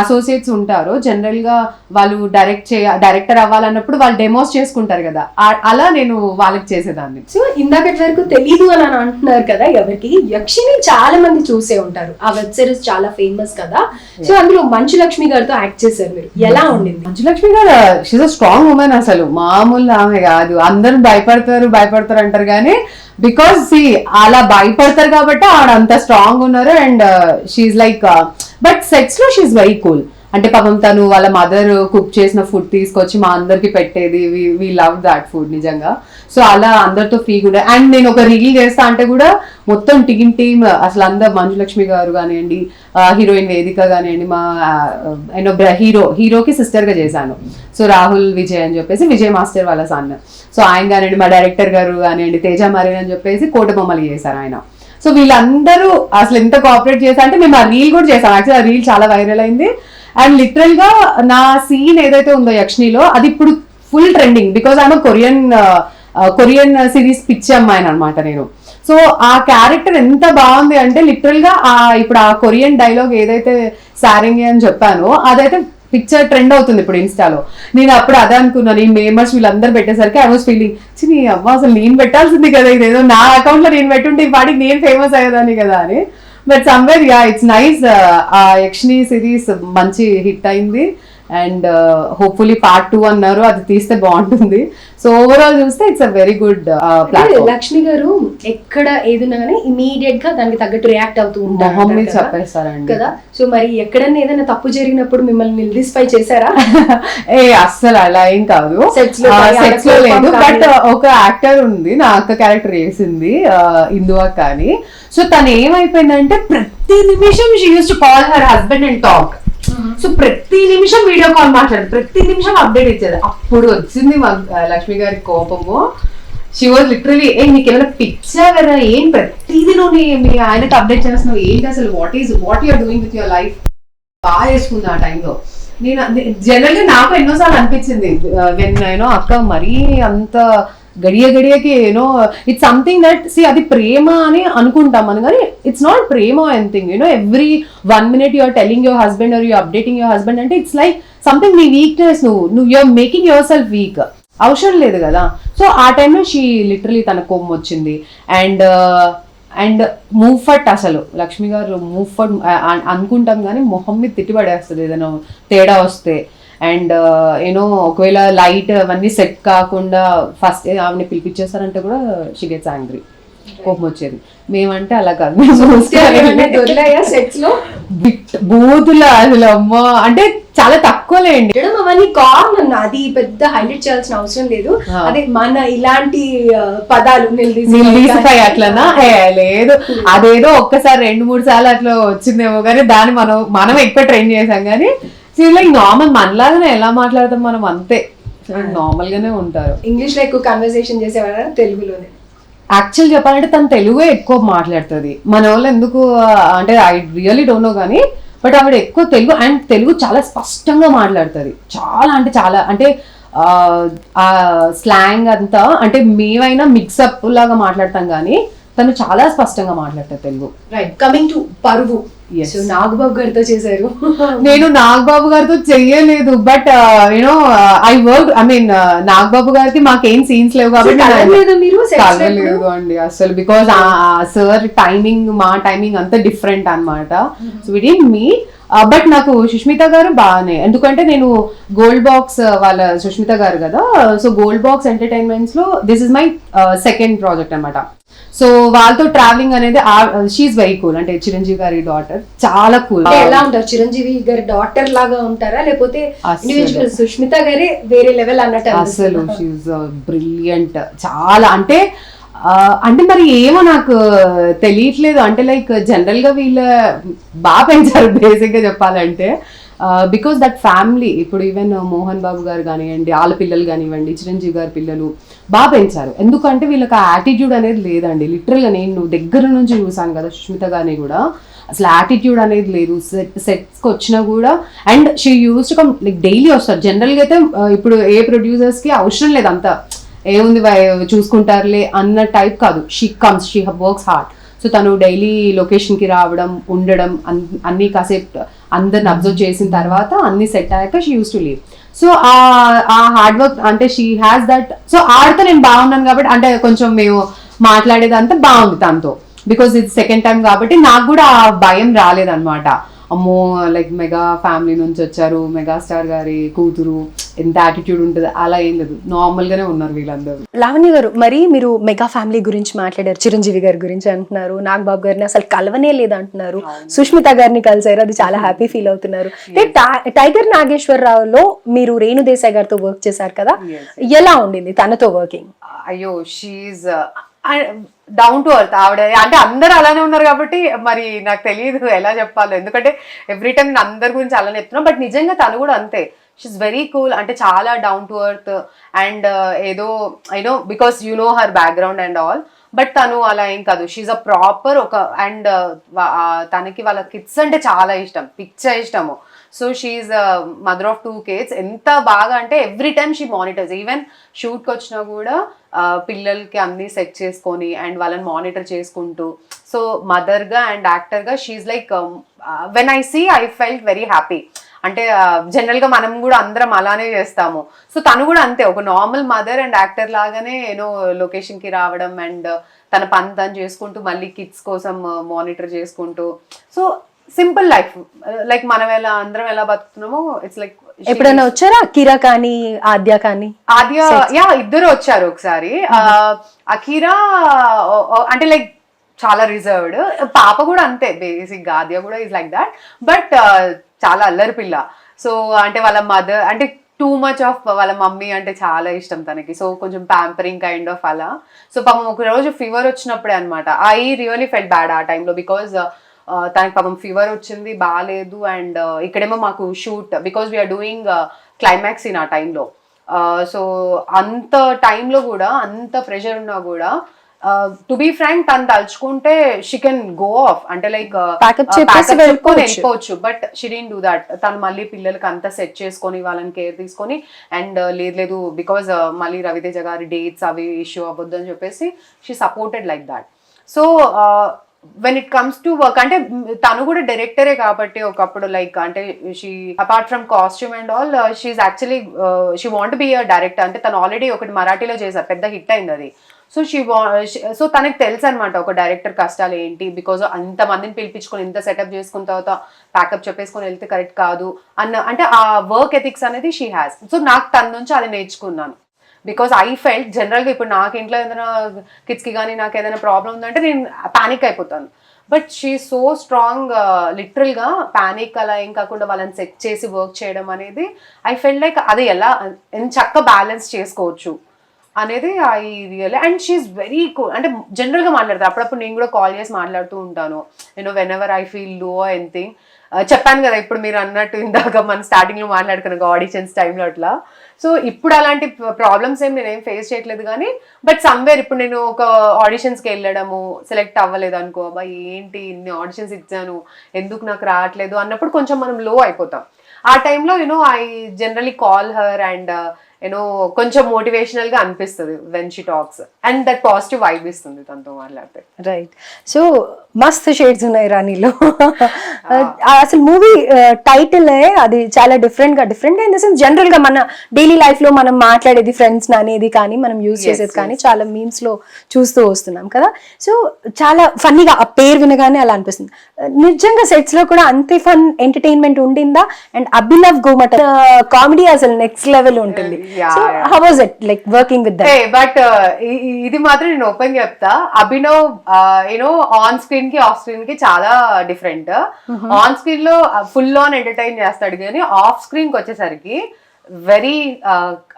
అసోసియేట్స్ ఉంటారో జనరల్గా వాళ్ళు డైరెక్టర్ అవ్వాలన్నప్పుడు వాళ్ళు డెమోస్ చేసుకుంటారు కదా, అలా నేను వాళ్ళకి చేసేదాన్ని. సో ఇందాకటి వరకు తెలీదు అని అంటున్నారు కదా, ఎవరికి యక్షిని చాలా మంది చూసే ఉంటారు, ఆ వెబ్ సిరీస్ చాలా ఫేమస్ కదా. సో అందులో మంచు లక్ష్మి గారితో యాక్ట్ చేశారు మీరు, ఎలా ఉండింది? మంచు లక్ష్మి గారు షీఈ్ అ స్ట్రాంగ్ ఉమెన్, అసలు మామూలు ఆమె కాదు. అందరూ భయపడతారు అంటారు కానీ బికాస్ అలా భయపడతారు కాబట్టి ఆవిడ అంత స్ట్రాంగ్ ఉన్నారు. And she's like, but sets లో షీఈ్ వెరీ కూల్. అంటే పాపం తను వాళ్ళ మదర్ కుక్ చేసిన ఫుడ్ తీసుకొచ్చి మా అందరికి పెట్టేది, వి లవ్ దాట్ ఫుడ్ నిజంగా. సో అలా అందరితో ఫ్రీగా ఉండే. అండ్ నేను ఒక రీల్ చేస్తా అంటే కూడా మొత్తం టీమ్ అసలు అందరు, మంజులక్ష్మి గారు కానివ్వండి, హీరోయిన్ వేదిక కానివ్వండి, మా హీరోకి సిస్టర్గా చేశాను. సో రాహుల్ విజయ్ అని చెప్పేసి, విజయ్ మాస్టర్ వాళ్ళ సన్. సో ఆయన కానివ్వండి, మా డైరెక్టర్ గారు కానివ్వండి, తేజ మరీన్ అని చెప్పేసి కోట బొమ్మలు చేశారు ఆయన. సో వీళ్ళందరూ అసలు ఎంత కోఆపరేట్ చేశారు అంటే, మేము ఆ రీల్ కూడా చేసాం. యాక్చువల్లీ ఆ రీల్ చాలా వైరల్ అయింది. అండ్ లిటరల్ గా నా సీన్ ఏదైతే ఉందో యక్షినిలో, అది ఇప్పుడు ఫుల్ ట్రెండింగ్. బికాజ్ ఆమె కొరియన్ సిరీస్ పిచ్చి అమ్మాయిని అనమాట నేను. సో ఆ క్యారెక్టర్ ఎంత బాగుంది అంటే లిటరల్ గా ఇప్పుడు ఆ కొరియన్ డైలాగ్ ఏదైతే సారింగి అని చెప్పానో అదైతే పిక్చర్ ట్రెండ్ అవుతుంది ఇప్పుడు ఇన్స్టాలో. నేను అప్పుడు అదే అనుకున్నాను, ఈ మేమర్స్ వీళ్ళందరూ పెట్టేసరికి ఐ వాజ్ ఫీలింగ్, నీ అమ్మ అసలు నేను పెట్టాల్సింది కదా, ఇదేదో నా అకౌంట్ లో నేను పెట్టుంటే ఈ పాటికి నేను ఫేమస్ అయ్యేదాన్ని కదా అని. But somewhere it's nice. ఆ యక్షిని సిరీస్ మంచి హిట్ అయింది. అండ్ హోప్ఫుల్లీ పార్ట్ 2 అన్నారు, అది తీస్తే బాగుంటుంది. సో ఓవరాల్ చూస్తే it's a very good platform. Lakshmi గారు ఎక్కడ ఏదైనా కానీ ఇమీడియట్ గా దానికి తగ్గట్టు రియాక్ట్ అవుతూ ఉంటారు చెప్పేస్తారండి కదా. సో మరి ఎక్కడన్నా ఏదైనా తప్పు జరిగినప్పుడు మిమ్మల్ని నిల్దిస్పై చేశారా? అస్సలు అలా ఏం కాదు, సెట్స్ లో లేదు. బట్ ఒక యాక్టర్ ఉంది, నా అక్క క్యారెక్టర్ వేసింది, ఇందువా కానీ. సో తను ఏమైపోయిందంటే ప్రతి నిమిషం she use to call her husband and talk. So ప్రతి నిమిషం వీడియో కాల్ మాట్లాడు, ప్రతి నిమిషం అప్డేట్ ఇచ్చేది. అప్పుడు వచ్చింది లక్ష్మి గారి కోపము. షీ వాజ్ లిటరలీ, నీకు ఏమైనా పిక్చర్ కదా, ఏం ప్రతిదీ నువ్వు మీ ఆయనకి అప్డేట్ చేస్తున్నావు, ఏంటి అసలు, what you're doing with your life. బాగా చేసుకుంది ఆ టైంలో. నేను జనరల్గా నాకు ఎన్నోసార్లు అనిపించింది, నేను అక్క మరీ అంత గడియకి ఇట్స్ సంథింగ్ దట్ అది ప్రేమ అని అనుకుంటాం మనం, కానీ ఇట్స్ నాట్ ప్రేమ anything. Every 1 minute you are telling your husband or you updating your husband అంటే ఇట్స్ లైక్ సంథింగ్, నీ వీక్నెస్ నువ్వు you are making yourself weak. అవసరం లేదు కదా. సో ఆ టైంలో షీ లిటరలీ తన కోపం వచ్చింది. అండ్ మూవ్ ఫట్, అసలు లక్ష్మి గారు మూవ్ ఫట్ అనుకుంటాం కానీ మొహం మీద తిట్టిపడేస్తుంది ఏదైనా తేడా వస్తే. అండ్ ఒకవేళ లైట్ అవన్నీ సెట్ కాకుండా ఫస్ట్ ఆమెని పిలిపించేస్తారంటే కూడా షీ గెట్స్ యాంగ్రీ, కోపం వచ్చేది. మేమంటే అలా కాదు, బూతులు అసలు అమ్మ అంటే చాలా తక్కువలేండి. అవన్నీ కామన్, అది పెద్ద హైలైట్ చేయాల్సిన అవసరం లేదు. అదే మన ఇలాంటి పదాలు నిలదీసిపై అట్లనా లేదు, అదేదో ఒక్కసారి 2-3 సార్లు అట్లా వచ్చిందేమో కానీ దాన్ని మనం ఎక్కువ ట్రైన్ చేసాం. కానీ లైక్ నార్మల్ మనలాగానే ఎలా మాట్లాడతాం మనం, అంతే నార్మల్ గానే ఉంటారు. ఇంగ్లీష్ లో ఎక్కువ కన్వర్సేషన్ చేసేవారు, తెలుగులోనే యాక్చువల్ చెప్పాలంటే తను తెలుగే ఎక్కువ మాట్లాడుతుంది. మన వాళ్ళు ఎందుకు అంటే ఐ రియలీ డోంట్ నో కానీ, బట్ ఆవిడ ఎక్కువ తెలుగు, అండ్ తెలుగు చాలా స్పష్టంగా మాట్లాడుతుంది. చాలా అంటే చాలా, అంటే ఆ స్లాంగ్ అంతా అంటే మేమైనా మిక్సప్ లాగా మాట్లాడతాం కానీ తను చాలా స్పష్టంగా మాట్లాడతారు తెలుగు. రైట్, కమింగ్ టు పరువు, నాగబాబు గారితో చేశారు. నేను నాగబాబు గారితో చెయ్యలేదు, but I work, I mean Nagababu గారికి మాకేం సీన్స్ లేవు కాబట్టి లేదు అండి అసలు, బికాస్ సార్ టైమింగ్ మా టైమింగ్ అంతా డిఫరెంట్ అనమాట. So we didn't meet. But నాకు సుష్మిత గారు బాగానే, ఎందుకంటే నేను గోల్డ్ బాక్స్ వాళ్ళ సుష్మిత గారు కదా, సో గోల్డ్ బాక్స్ ఎంటర్టైన్మెంట్స్ లో this is my second project అనమాట. సో వాళ్ళతో ట్రావెలింగ్ అనేది షీఈ్ వెరీ కూల్, అంటే చిరంజీవి గారి డాటర్, చాలా కూల్. ఎలా ఉంటారు, చిరంజీవి గారి డాటర్ లాగా ఉంటారా లేకపోతే సుష్మిత గారి వేరే లెవెల్ అన్నట్టు? అసలు షీఈ్ బ్రిలియంట్ చాలా, అంటే అంటే మరి ఏమో నాకు తెలియట్లేదు. అంటే లైక్ జనరల్ గా వీళ్ళ బాగా పెంచారు బేసిక్ గా చెప్పాలంటే. బికాస్ దట్ ఫ్యామిలీ, ఇప్పుడు ఈవెన్ మోహన్ బాబు గారు కానివ్వండి, వాళ్ళ పిల్లలు కానివ్వండి, చిరంజీవి గారి పిల్లలు బాగా పెంచారు. ఎందుకంటే వీళ్ళకి ఆ యాటిట్యూడ్ అనేది లేదండి. లిటరల్గా నేను దగ్గర నుంచి చూసాను కదా సుష్మిత గారిని కూడా, అసలు యాటిట్యూడ్ అనేది లేదు. సెట్స్కి వచ్చినా కూడా, and she use to come like daily వస్తారు. జనరల్గా అయితే ఇప్పుడు ఏ ప్రొడ్యూసర్స్కి అవసరం లేదు అంత, ఏముంది చూసుకుంటారులే అన్న టైప్ కాదు. She comes, she works hard. So తను డైలీ లొకేషన్కి రావడం, ఉండడం, అన్ని కాసేపు అందరిని అబ్జర్వ్ చేసిన తర్వాత అన్ని సెట్ అయ్యాక she use to leave. So ఆ హార్డ్ వర్క్ అంటే షీ హ్యాస్ దట్. సో ఆడితో నేను బాగున్నాను కాబట్టి, అంటే కొంచెం మేము మాట్లాడేదంతా బాగుంది తనతో, బికాస్ ఇది సెకండ్ టైం కాబట్టి నాకు కూడా ఆ భయం రాలేదన్నమాట. అమ్మో లైక్ మెగా ఫ్యామిలీ నుంచి వచ్చారు, మెగాస్టార్ గారి కూతురు, ఎంత యాటిట్యూడ్ ఉంటుంది అలా ఏం లేదు, నార్మల్ గానే ఉన్నారు వీళ్ళందరూ. లావణ్య గారు, మరి మీరు మెగా ఫ్యామిలీ గురించి మాట్లాడారు, చిరంజీవి గారి గురించి అంటున్నారు, నాగబాబు గారిని అసలు కలవనే లేదు అంటున్నారు, సుష్మిత గారిని కలిసారు, అది చాలా హ్యాపీ ఫీల్ అవుతున్నారు. టైగర్ నాగేశ్వరరావులో మీరు రేణు దేశాయ్ గారితో వర్క్ చేశారు కదా, ఎలా ఉండింది తనతో వర్కింగ్? అయ్యో షీఈ్ డౌన్ టు అర్త్ ఆవిడ. అంటే అందరు అలానే ఉన్నారు కాబట్టి మరి నాకు తెలియదు ఎలా చెప్పాలో, ఎందుకంటే ఎవ్రీ టైం అందరి గురించి అలానే చెప్తున్నాం, బట్ నిజంగా తను కూడా అంతే. షీఈ్ వెరీ కూల్, అంటే చాలా డౌన్ టు అర్త్. అండ్ ఏదో I know because you know her background and all, but తను అలా ఏం కాదు. షీఈ్ అ ప్రాపర్ ఒక, అండ్ తనకి వాళ్ళ కిడ్స్ అంటే చాలా ఇష్టం, పిచ్చ ఇష్టము. So she's mother of 2 kids. ఎంత బాగా అంటే every time she monitors. Even షూట్కి వచ్చినా కూడా పిల్లలకి అన్ని సెట్ చేసుకొని అండ్ వాళ్ళని మానిటర్ చేసుకుంటూ, సో మదర్గా అండ్ యాక్టర్గా she's like, when I see I felt very happy. అంటే జనరల్గా మనం కూడా అందరం అలానే చేస్తాము. సో తను కూడా అంతే, ఒక నార్మల్ మదర్ అండ్ యాక్టర్ లాగానే ఏనో లొకేషన్కి రావడం అండ్ తన పని తను చేసుకుంటూ మళ్ళీ కిడ్స్ కోసం మానిటర్ చేసుకుంటూ, సో సింపుల్ లైఫ్, లైక్ మనం ఎలా అందరం ఎలా బతుకుతున్నామో ఇట్స్ లైక్. ఎప్పుడైనా వచ్చారా అకీరా కానీ ఆద్య కానీ? ఆద్య యా ఇద్దరు వచ్చారు ఒకసారి. అకీరా అంటే లైక్ చాలా రిజర్వ్డ్, పాప కూడా అంతే బేసిక్ గా, ఆద్య కూడా ఈజ్ లైక్ దాట్, బట్ చాలా అల్లరి పిల్ల. సో అంటే వాళ్ళ మదర్ అంటే టూ మచ్ ఆఫ్, వాళ్ళ మమ్మీ అంటే చాలా ఇష్టం తనకి, సో కొంచెం ప్యాంపరింగ్ కైండ్ ఆఫ్ అలా. సో పాపం ఒక రోజు ఫీవర్ వచ్చినప్పుడే అనమాట, ఐ రియలీ ఫెల్ట్ బ్యాడ్ ఆ టైంలో, బికాజ్ తనకి పాపం ఫీవర్ వచ్చింది, బాగాలేదు. అండ్ ఇక్కడేమో మాకు shoot, because we're doing climax in ఆ టైంలో. సో అంత టైంలో కూడా, అంత ప్రెషర్ ఉన్నా కూడా, టు బీ ఫ్రాంక్ తను తలుచుకుంటే షీ కెన్ గో ఆఫ్, అంటే లైక్ వెళ్ళిపోవచ్చు, but she didn't do that. తను మళ్ళీ పిల్లలకి అంతా సెట్ చేసుకొని వాళ్ళని కేర్ తీసుకొని, అండ్ లేదు బికాజ్ మళ్ళీ రవితేజ గారి డేట్స్ అవి ఇష్యూ అవ్వద్దు అని చెప్పేసి she supported like that. So when it comes to work, అంటే తను కూడా డైరెక్టరే కాబట్టి ఒకప్పుడు, లైక్ అంటే she apart from costume and all, she's actually she want be a director. అంటే తను ఆల్రెడీ ఒకటి మరాఠీలో చేశారు, పెద్ద హిట్ అయింది అది. సో తనకి తెలుసు అనమాట ఒక డైరెక్టర్ కష్టాలు ఏంటి, బికాజ్ అంతమందిని పిలిపించుకొని ఇంత సెటప్ చేసుకున్న తర్వాత ప్యాకప్ చెప్పేసుకొని వెళ్తే కరెక్ట్ కాదు అన్న, అంటే ఆ వర్క్ ఎథిక్స్ అనేది షీ హ్యాస్. సో నాకు తన నుంచి అది నేర్చుకున్నాను, బికాజ్ ఐ ఫెల్ట్ జనరల్గా ఇప్పుడు నాకు ఇంట్లో ఏదైనా కిడ్స్కి కానీ నాకు ఏదైనా ప్రాబ్లం ఉందంటే నేను ప్యానిక్ అయిపోతాను, బట్ షీ సో స్ట్రాంగ్. లిటరల్గా ప్యానిక్ అలా ఏం కాకుండా వాళ్ళని సెట్ చేసి వర్క్ చేయడం అనేది ఐ ఫెల్ట్ లైక్ అది ఎలా చక్కగా బ్యాలెన్స్ చేసుకోవచ్చు అనేది I real. And she's very cool, అంటే జనరల్గా మాట్లాడతారు, అప్పుడప్పుడు నేను కూడా కాల్ చేసి మాట్లాడుతూ ఉంటాను, you know when ever I feel లో ఎనీథింగ్. చెప్పాను కదా ఇప్పుడు మీరు అన్నట్టు ఇందాక మనం స్టార్టింగ్లో మాట్లాడుకున్నాం ఆడిషన్స్ టైంలో అట్లా. సో ఇప్పుడు అలాంటి ప్రాబ్లమ్స్ ఏం నేనేం ఫేస్ చేయట్లేదు, కానీ బట్ సమ్వేర్ ఇప్పుడు నేను ఒక ఆడిషన్స్కి వెళ్ళడము, సెలెక్ట్ అవ్వలేదు అనుకో, అబ్బా ఏంటి ఇన్ని ఆడిషన్స్ ఇచ్చాను ఎందుకు నాకు రావట్లేదు అన్నప్పుడు కొంచెం మనం లో అయిపోతాం. ఆ టైంలో you know I generally call her and you know కొంచెం మోటివేషనల్ గా అనిపిస్తుంది when she talks, and that positive vibe ఇస్తుంది తనతో మాట్లాడితే. రైట్. సో మస్త్ షేడ్స్ ఉన్నాయి రాణిలో. అసలు మూవీ టైటిల్ అది చాలా డిఫరెంట్ గా ఇన్ ద సెన్స్ జనరల్ గా మన డైలీ లైఫ్ లో మనం మాట్లాడేది ఫ్రెండ్స్ అనేది కానీ మనం యూజ్ చేసేది కానీ చాలా మీమ్స్ లో చూస్తూ వస్తున్నాం కదా. సో చాలా ఫన్నీగా ఆ పేరు వినగానే అలా అనిపిస్తుంది. నిజంగా సెట్స్ లో కూడా అంతే ఫన్ ఎంటర్టైన్మెంట్ ఉండిందా? అండ్ అభినవ్ గోమట కామెడీ అసలు నెక్స్ట్ లెవెల్ ఉంటుంది. So how was it like working with them? But ఇది మాత్రం నేను ఓపెన్ చెప్తా, అభినవ్ యూనో ఆన్ స్క్రీన్ కి ఆఫ్ స్క్రీన్ కి చాలా డిఫరెంట్. ఆన్ స్క్రీన్ లో ఫుల్ ఆన్ ఎంటర్టైన్ చేస్తాడు, కానీ ఆఫ్ స్క్రీన్ కి వచ్చేసరికి వెరీ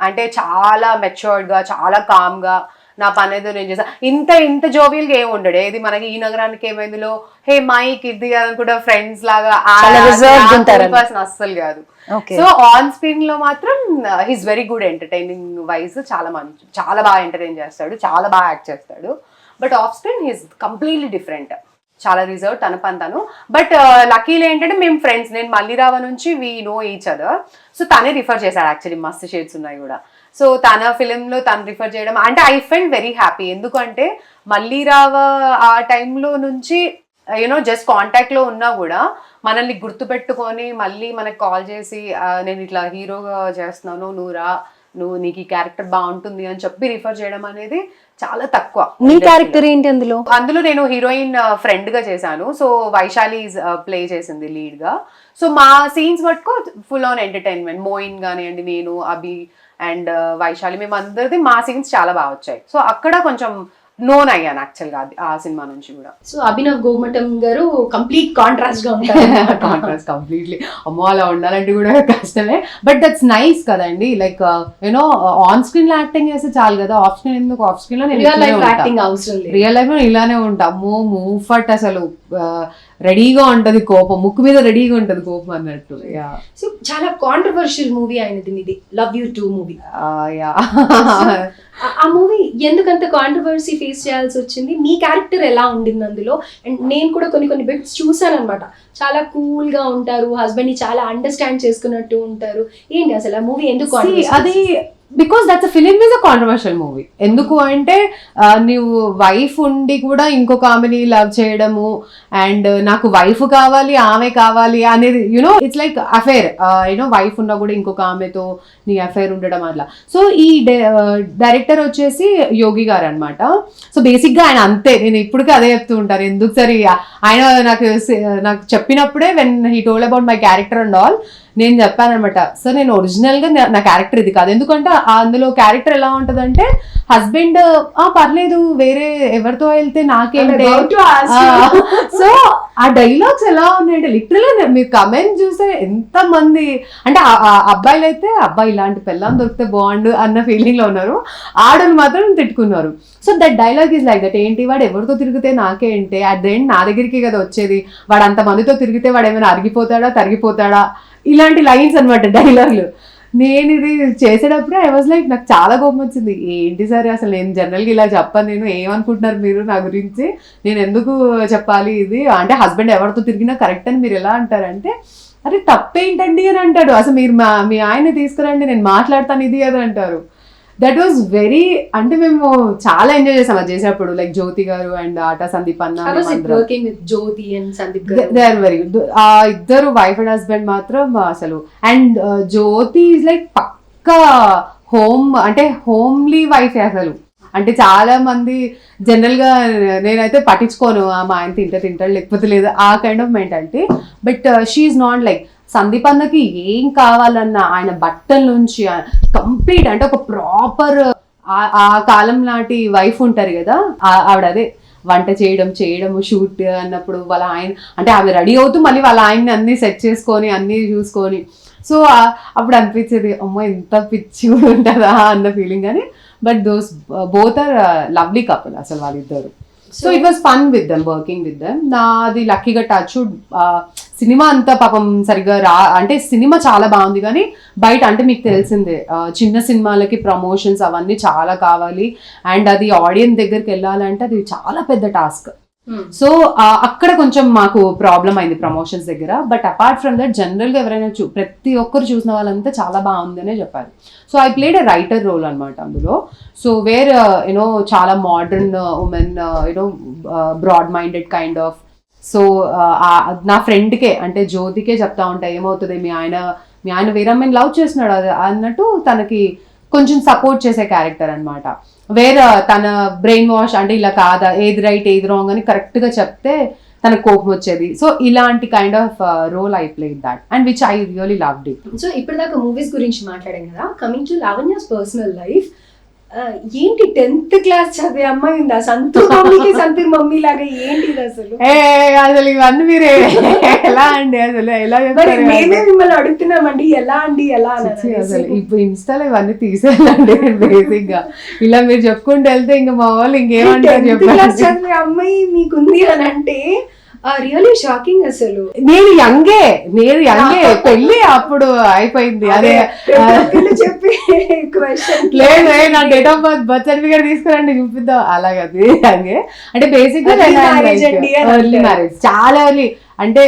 అంటే చాలా మెచ్యూర్డ్ గా, చాలా కామ్ గా, నా పని ఏదో నేను చేసా, ఇంత జోవియల్ గా ఏమి ఉండడు. ఏది మనకి ఈ నగరానికి ఏమైందిలో హే మైక్ ఇది అని కూడా ఫ్రెండ్స్ లాగా అస్సలు కాదు. సో ఆన్ స్క్రీన్ లో మాత్రం he's very good entertaining wise, చాలా బాగా ఎంటర్టైన్ చేస్తాడు, చాలా బాగా యాక్ట్ చేస్తాడు. But off screen he's completely different, చాలా రిజర్వ్ తన పని తను. బట్ లక్కీలో ఏంటంటే మేము ఫ్రెండ్స్, నేను మల్లిరావ నుంచి we know each other. So తనే రిఫర్ చేశాడు యాక్చువల్లీ, మస్తు షేడ్స్ ఉన్నాయి కూడా. సో తన ఫిలింలో తను రిఫర్ చేయడం అంటే ఐ ఫెల్ట్ వెరీ హ్యాపీ. ఎందుకంటే మల్లిరావ ఆ టైంలో నుంచి యూనో జస్ట్ కాంటాక్ట్ లో ఉన్నా కూడా మనల్ని గుర్తుపెట్టుకొని మళ్ళీ మనకు కాల్ చేసి నేను ఇట్లా హీరోగా చేస్తున్నాను, నువ్వు నీకు ఈ క్యారెక్టర్ బాగుంటుంది అని చెప్పి రిఫర్ చేయడం అనేది చాలా తక్కువ. నీ క్యారెక్టర్ ఏంటి అందులో నేను హీరోయిన్ ఫ్రెండ్ గా చేశాను. సో వైశాలి ప్లే చేసింది లీడ్ గా. సో మా సీన్స్ మటుకు ఫుల్ ఆన్ ఎంటర్టైన్మెంట్. మోయిన్ కానివ్వండి, నేను అభి అండ్ వైశాలి, మేము అందరిది మా సీన్స్ చాలా బాగా వచ్చాయి. సో అక్కడ కొంచెం నోన్ అయ్యాను యాక్చువల్ గా ఆ సినిమా నుంచి కూడా. సో అభినవ్ గోమటం గారు కంప్లీట్ కాంట్రాస్ట్ గా ఉంటారు. Contrast completely. అమ్మో అలా ఉండాలంటే కూడా కష్టమే, బట్ దట్స్ నైస్ కదండి. లైక్ యూనో ఆన్ స్క్రీన్ లో యాక్టింగ్ చేస్తే చాలు కదా, ఆఫ్ స్క్రీన్ ఎందుకు? ఆఫ్ స్క్రీన్ లో రియల్ లైఫ్ లో ఇలానే ఉంటా. అమ్మో మూఫట్ అసలు రెడీగా ఉంటది కోపం, ముక్కు మీద రెడీగా ఉంటది కోపం అన్నట్టు. సో చాలా కాంట్రవర్షియల్ మూవీ అయినది మీది, లవ్ యూ 2 మూవీ. ఆ మూవీ ఎందుకంత కాంట్రవర్సీ ఫేస్ చేయాల్సి వచ్చింది? మీ క్యారెక్టర్ ఎలా ఉండింది అందులో? అండ్ నేను కూడా కొన్ని బిట్స్ చూసాను అనమాట. చాలా కూల్ గా ఉంటారు, హస్బెండ్ ని చాలా అండర్స్టాండ్ చేసుకున్నట్టు ఉంటారు. ఏంటి అసలు ఆ మూవీ ఎందుకు? అది because that's film is a controversial movie. ఎందుకు అంటే నువ్వు వైఫ్ ఉండి కూడా ఇంకొక ఆమెని లవ్ చేయడము, అండ్ నాకు వైఫ్ కావాలి ఆమె కావాలి అనేది you know it's like affair. You know wife ఉన్నా కూడా ఇంకొక ఆమెతో నీ అఫేర్ ఉండడం అట్లా. సో ఈ డైరెక్టర్ వచ్చేసి యోగి గారు అనమాట. సో బేసిక్ గా ఆయన అంతే, నేను ఇప్పటికీ అదే చెప్తూ ఉంటాను. ఎందుకు సరే ఆయన నాకు చెప్పినప్పుడే when he told about my character and all, నేను చెప్పానమాట, సార్ నేను ఒరిజినల్ గా నా క్యారెక్టర్ ఇది కాదు. ఎందుకంటే అందులో క్యారెక్టర్ ఎలా ఉంటదంటే హస్బెండ్ పర్లేదు వేరే ఎవరితో వెళ్తే నాకేంటే. సో ఆ డైలాగ్స్ ఎలా ఉన్నాయంటే లిటరల్ మీరు కమెంట్ చూస్తే ఎంత మంది అంటే అబ్బాయిలు అయితే అబ్బాయి ఇలాంటి పెళ్ళాం దొరికితే బాగుండు అన్న ఫీలింగ్ లో ఉన్నారు, ఆడలు మాత్రం తిట్టుకున్నారు. So that dialogue is like that. ఏంటి వాడు ఎవరితో తిరిగితే నాకేంటి, అట్ ద ఎండ్ నా దగ్గరికి కదా వచ్చేది, వాడు అంత మందితో తిరిగితే వాడు ఏమైనా అరిగిపోతాడా తరిగిపోతాడా, ఇలాంటి లైన్స్ అనమాట డైలాగులు. నేను ఇది చేసేటప్పుడే ఐ వాజ్ లైక్ నాకు చాలా కోపం వచ్చింది. ఏంటి సరే అసలు నేను జనరల్గా ఇలా చెప్పాను, నేను ఏమనుకుంటున్నారు మీరు నా గురించి, నేను ఎందుకు చెప్పాలి ఇది అంటే హస్బెండ్ ఎవరితో తిరిగినా కరెక్ట్ అని మీరు ఎలా అంటారంటే, అరే తప్పేంటండి అని అంటాడు. అసలు మీరు మీ ఆయన్ని తీసుకురండి నేను మాట్లాడతాను ఇది అది అంటారు. దట్ వాజ్ వెరీ అంటే మేము చాలా ఎంజాయ్ చేసాం అది చేసేటప్పుడు. లైక్ జ్యోతి గారు అండ్ ఆటా సందీప్ అన్న, దే ఆర్ వెరీ గుడ్. ఆ ఇద్దరు వైఫ్ అండ్ హస్బెండ్ మాత్రం అసలు. అండ్ జ్యోతి ఈజ్ లైక్ పక్కా హోమ్లీ వైఫ్ అసలు. అంటే చాలా మంది జనరల్ గా నేనైతే పట్టించుకోను, మా ఆయన తింటాడు లేకపోతే లేదు ఆ kind of mentality. But she's not like. Sandeep అన్నకి ఏం కావాలన్నా ఆయన బట్టల నుంచి కంప్లీట్ అంటే ఒక ప్రాపర్ ఆ కాలం నాటి వైఫ్ ఉంటారు కదా, ఆవిడ అదే వంట చేయడము షూట్ అన్నప్పుడు వాళ్ళ ఆయన అంటే ఆమె రెడీ అవుతూ మళ్ళీ వాళ్ళ ఆయన్ని అన్ని సెట్ చేసుకొని అన్ని చూసుకొని. సో అప్పుడు అనిపించేది అమ్మో ఎంత పిచ్చి కూడా ఉంటుందా అన్న ఫీలింగ్. కానీ but those both are lovely couple అసలు వాళ్ళిద్దరు. So it was fun with them, working with them. నాది లక్కీగా టచ్ సినిమా అంతా పాపం సరిగ్గా అంటే సినిమా చాలా బాగుంది కానీ బయట అంటే మీకు తెలిసిందే చిన్న సినిమాలకి ప్రమోషన్స్ అవన్నీ చాలా కావాలి, అండ్ అది ఆడియన్స్ దగ్గరికి వెళ్ళాలంటే అది చాలా పెద్ద టాస్క్. సో అక్కడ కొంచెం మాకు ప్రాబ్లం అయింది ప్రమోషన్స్ దగ్గర. బట్ అపార్ట్ ఫ్రమ్ దట్ జనరల్గా ఎవరైనా ప్రతి ఒక్కరు చూసిన వాళ్ళంతా చాలా బాగుందనే చెప్పారు. So I played a writer role అనమాట అందులో. సో వేర్ యూనో చాలా modern women, you know broad minded kind of. So నా ఫ్రెండ్కే అంటే జ్యోతికే చెప్తా ఉంటాయి ఏమవుతుంది మీ ఆయన వేరే అమ్మాయిని లవ్ చేస్తున్నాడు అది అన్నట్టు తనకి కొంచెం సపోర్ట్ చేసే క్యారెక్టర్ అనమాట. వేరే తన బ్రెయిన్ వాష్ అంటే ఇలా కాదా, ఏది రైట్ ఏది రాంగ్ అని కరెక్ట్గా చెప్తే తనకు కోపం వచ్చేది. సో ఇలాంటి kind of role I played that and which I really loved it. So ఇప్పటిదాకా మూవీస్ గురించి మాట్లాడాం కదా, coming to Lavanya's personal life, ఏంటి 10th క్లాస్ చదివే అమ్మాయి ఉందా? సంతూర్ మమ్మీకి సంతూర్ మమ్మీ లాగా ఏంటి ఇది అసలు? అసలు ఇవన్నీ మీరు ఎలా అండి, అసలు ఎలా మరి చెప్తారు? మేమే మిమ్మల్ని అడుగుతున్నామండి ఎలా అండి ఎలా అని. అసలు ఇప్పుడు ఇన్స్టాలో ఇవన్నీ తీసేయాలండి బేసిక్ గా. ఇలా మీరు చెప్పుకుంటూ వెళ్తే ఇంకా మా వాళ్ళు ఇంకేమంటారు 10th క్లాస్ చెప్పండి. చదివే అమ్మాయి మీకుంది అని అంటే రియల్లీ షాకింగ్ అసలు. నేను యంగే పెళ్లి అప్పుడు అయిపోయింది. అదే చెప్పి క్వశ్చన్ లేదు నా డేట్ ఆఫ్ బర్త్ సర్టిఫికేట్ తీసుకురండి చూపిద్దాం, అలాగది యంగే. అంటే బేసిక్ గా ఎర్లీ మ్యారేజ్, చాలా ఎర్లీ. అంటే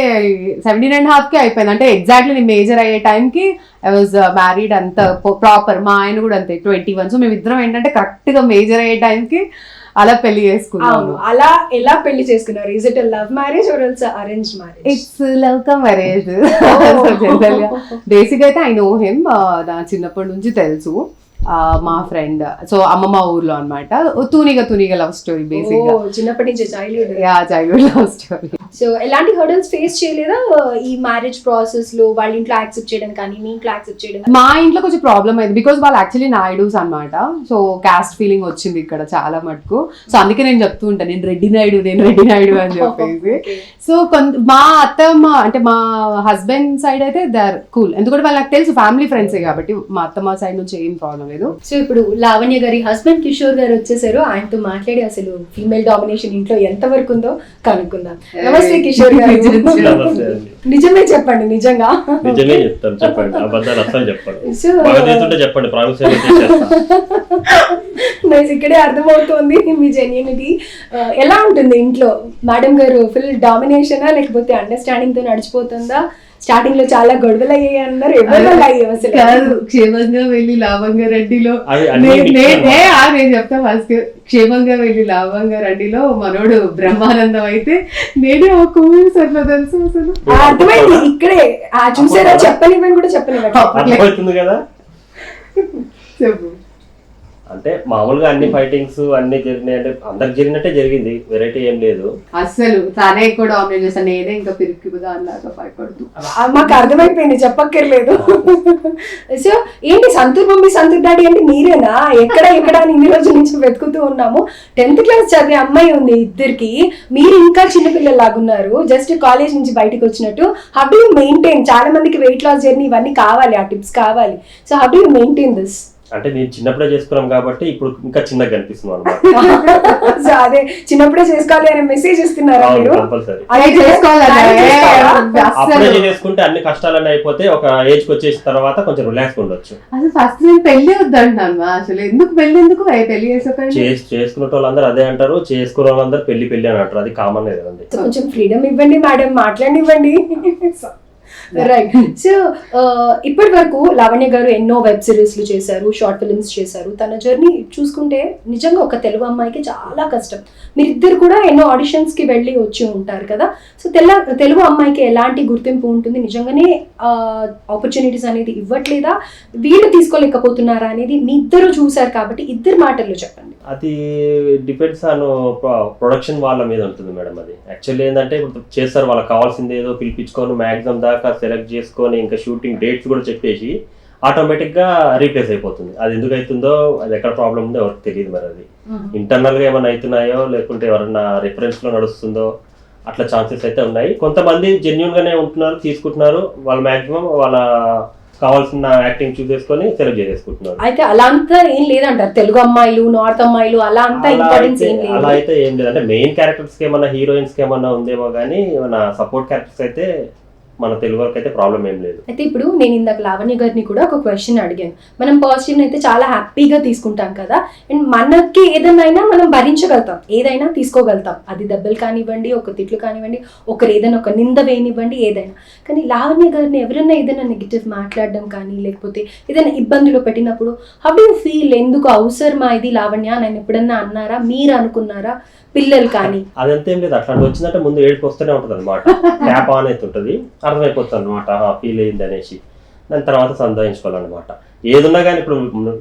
17.5 కి అయిపోయింది. అంటే ఎగ్జాక్ట్లీ నేను మేజర్ అయ్యే టైంకి ఐ వాజ్ మ్యారీడ్ అంత ప్రాపర్. మా ఆయన కూడా అంతే 21. సో మేమిద్దరం ఏంటంటే కరెక్ట్ గా మేజర్ అయ్యే టైంకి అలా పెళ్లి చేసుకున్నాము. అలా ఎలా పెళ్లి చేసుకున్నారు? Is it love marriage or else arrange marriage? It's love come arrange. Basic అయితే ఐ నో హిమ్, నా చిన్నప్పటి నుంచి తెలుసు. మా ఫ్రెండ్, సో అమ్మమ్మ ఊర్లో అనమాట. తూనిగ లవ్ స్టోరీ బేసిక్ గా. చిన్నప్పటి నుంచి చైల్డ్హుడ్ లవ్ స్టోరీ. సో ఎలాంటి హర్డల్స్ ఫేస్ చేయలేదా ఈ మ్యారేజ్ ప్రాసెస్ లో? వాళ్ళ ఇంట్లో యాక్సెప్ట్ చేయడం కానీ మీ ఇంట్లో యాక్సెప్ట్ చేయడం? మా ఇంట్లో కొంచెం ప్రాబ్లమ్ అయింది, బికాస్ వాళ్ళు యాక్చువల్లీ నాయుడుస్ అనమాట. సో కాస్ట్ ఫీలింగ్ వచ్చింది ఇక్కడ చాలా మటుకు. సో అందుకే నేను చెప్తూ ఉంటాను నేను రెడ్డి నాయుడు అని చెప్పేసి. సో మా అత్తమ్మ అంటే మా హస్బెండ్ సైడ్ అయితే దే ఆర్ కూల్, ఎందుకంటే వాళ్ళు నాకు తెలుసు ఫ్యామిలీ ఫ్రెండ్సే కాబట్టి. మా అత్తమ్మ సైడ్ నుంచి ఏం ప్రాబ్లం లేదు. సో ఇప్పుడు లావణ్య గారి హస్బెండ్ కిషోర్ గారు వచ్చేసారు. ఆయనతో మాట్లాడి అసలు ఫీమేల్ డామినేషన్ ఇంట్లో ఎంత వరకు ఉందో కనుక్కుందాం. నమస్తే కిషోర్ గారు. నిజమే చెప్పండి, నిజంగా నిజమే చెప్తాను, చెప్పండి. అబద్ధాలు అసలు చెప్పండి. సో చెప్పండి, ప్రామిస్. నైస్, ఇక్కడే అర్థమవుతోంది మీ జెన్యూనిటీ. ఎలా ఉంటుంది ఇంట్లో? మేడం గారు ఫుల్ డామినేషనా లేకపోతే అండర్స్టాండింగ్ తో నడిచిపోతుందా? స్టార్టింగ్ లో చాలా గొడవలు అయ్యాయి అన్నారు, ఎవరు అయ్యాయి అసలు? కాదు, క్షేమంగా వెళ్ళి లావంగా రెడ్డిలో నేను చెప్తా ఫస్ట్. క్షేమంగా వెళ్ళి లావంగా రెడ్డిలో మనోడు బ్రహ్మానందం అయితే నేనే ఆ కూల్ సర్లో తెలుసు అసలు. అర్థమైంది, ఇక్కడే చూసారా? చెప్పనివ్వండి కూడా అర్థమవుతుంది కదా. చెప్పు. అంటే మామూలుగా అన్ని ఫైటింగ్స్ అన్ని జరిగినాయి, అంటే అందరికి జరిగినట్టే జరిగింది, వెరైటీ ఏం లేదు. అసలు తానే ఎక్కువ డామినేట్ చేస్తాను, నేనే ఇంకా పిరికి దానిలాగా భయపడుతూ. మాకు అర్థమైపోయింది, చెప్పక్కర్లేదు. సో ఏంటి సంతూర్ మమ్మీ సంతూర్ డాడీ అంటే మీరేనా? ఎక్కడ అని ఇన్ని రోజుల నుంచి వెతుకుతూ ఉన్నాము. 10th క్లాస్ చదివే అమ్మాయి ఉంది ఇద్దరికి, మీరు ఇంకా చిన్నపిల్లలాగున్నారు, జస్ట్ కాలేజ్ నుంచి బయటకు వచ్చినట్టు. How do you maintain? చాలా మందికి వెయిట్ లాస్ జర్నీ ఇవన్నీ కావాలి, ఆ టిప్స్ కావాలి. So how do you maintain this? అంటే నేను చిన్నప్పుడే చేసుకున్నాం కాబట్టి ఇప్పుడు ఇంకా చిన్నగా కనిపిస్తున్నాం అనమాట. సో అదే చిన్నప్పుడే చేసుకోవాలి అనే మెసేజ్ ఇస్తున్నారా మీరు? కంపల్సరీ అప్పుడే చేసుకుంటే అన్ని కష్టాలన్నీ అయిపోతే ఒక ఏజ్ కి వచ్చేసిన తర్వాత కొంచెం రిలాక్స్ ఉండొచ్చు. అసలు ఫస్ట్ నేను పెళ్లి వద్దంటున్నాను. అసలు ఎందుకు పెళ్లి పెళ్లి చేసుకున్న వాళ్ళందరూ అదే అంటారు, చేసుకున్న వాళ్ళందరూ పెళ్లి అని అంటారు. అది కామన్ కదండి. కొంచెం ఫ్రీడమ్ ఇవ్వండి మేడం, మాట్లాడివ్వండి. రైట్. సో ఇప్పటి వరకు లావణ్య గారు ఎన్నో వెబ్ సిరీస్లు చేశారు, షార్ట్ ఫిల్మ్స్ చేశారు. తన జర్నీ చూసుకుంటే నిజంగా ఒక తెలుగు అమ్మాయికి చాలా కష్టం. మీరిద్దరు కూడా ఎన్నో ఆడిషన్స్ కి వెళ్ళి వచ్చి ఉంటారు కదా. సో తెలుగు అమ్మాయికి ఎలాంటి గుర్తింపు ఉంటుంది? నిజంగానే ఆపర్చునిటీస్ అనేది ఇవ్వట్లేదా, వీళ్ళు తీసుకోలేకపోతున్నారా అనేది మీ ఇద్దరు చూసారు కాబట్టి ఇద్దరు మాటల్లో చెప్పండి. అది డిపెండ్స్ ఆన్ ప్రొడక్షన్ వాళ్ళ మీద ఉంటుంది మేడం. అది యాక్చువల్లీ ఏంటంటే ఇప్పుడు చేస్తారు, వాళ్ళకి కావాల్సింది ఏదో పిలిపించుకొని మ్యాక్సిమం దాకా సెలెక్ట్ చేసుకొని ఇంకా షూటింగ్ డేట్స్ కూడా చెప్పేసి ఆటోమేటిక్గా రీప్లేస్ అయిపోతుంది. అది ఎందుకు అవుతుందో, అది ఎక్కడ ప్రాబ్లం ఉందో ఎవరికి తెలియదు. మరి అది ఇంటర్నల్గా ఏమైనా అవుతున్నాయో లేకుంటే ఎవరన్నా రిఫరెన్స్లో నడుస్తుందో అట్లా ఛాన్సెస్ అయితే ఉన్నాయి. కొంతమంది జెన్యున్గానే ఉంటున్నారు, తీసుకుంటున్నారు, వాళ్ళు మ్యాక్సిమం వాళ్ళ కావాల్సిన యాక్టింగ్ చూసేసుకొని సెలెక్ట్ చేసేసుకుంటున్నారు. అయితే అలా అంతా ఏం లేదంటారు, తెలుగు అమ్మాయిలు నార్త్ అమ్మాయిలు అలా అంతా ఇంపార్టెన్స్ ఏం లేదు? అలా అయితే ఏం లేదు. అంటే మెయిన్ క్యారెక్టర్స్ కి ఏమన్నా హీరోయిన్స్ కి ఏమన్నా ఉందేమో కానీ మన సపోర్ట్ క్యారెక్టర్స్ అయితే మన తెలుగు వరకు అయితే ప్రాబ్లం ఏం లేదు. అయితే ఇప్పుడు నేను ఇందాక లావణ్య గారిని కూడా ఒక క్వశ్చన్ అడిగాను. మనం పాజిటివ్ అయితే చాలా హ్యాపీగా తీసుకుంటాం కదా, అండ్ మనకి ఏదైనా మనం భరించగలుగుతాం, ఏదైనా తీసుకోగలుగుతాం. అది దెబ్బలు కానివ్వండి, ఒక తిట్లు కానివ్వండి, ఒకరు ఏదైనా ఒక నింద వేయనివ్వండి, ఏదైనా. కానీ లావణ్య గారిని ఎవరైనా ఏదైనా నెగిటివ్ మాట్లాడడం కానీ లేకపోతే ఏదైనా ఇబ్బందులు పెట్టినప్పుడు హౌ డు యూ ఫీల్? ఎందుకు అవసరమా ఇది లావణ్య నేను ఎప్పుడన్నా అన్నారా, మీరు అనుకున్నారా? పిల్లలు కానీ అదంతా ఏం లేదు, అట్లాంటి వచ్చిందంటే ముందు ఏడుపు వస్తూనే ఉంటుంది అనమాట. ట్యాప్ ఆన్ అవుతుంటుంది, అర్థమైపోతుంది అనమాట ఫీల్ అయింది అనేసి. దాని తర్వాత సంధాయించుకోవాలన్నమాట. ఏదున్నా కానీ ఇప్పుడు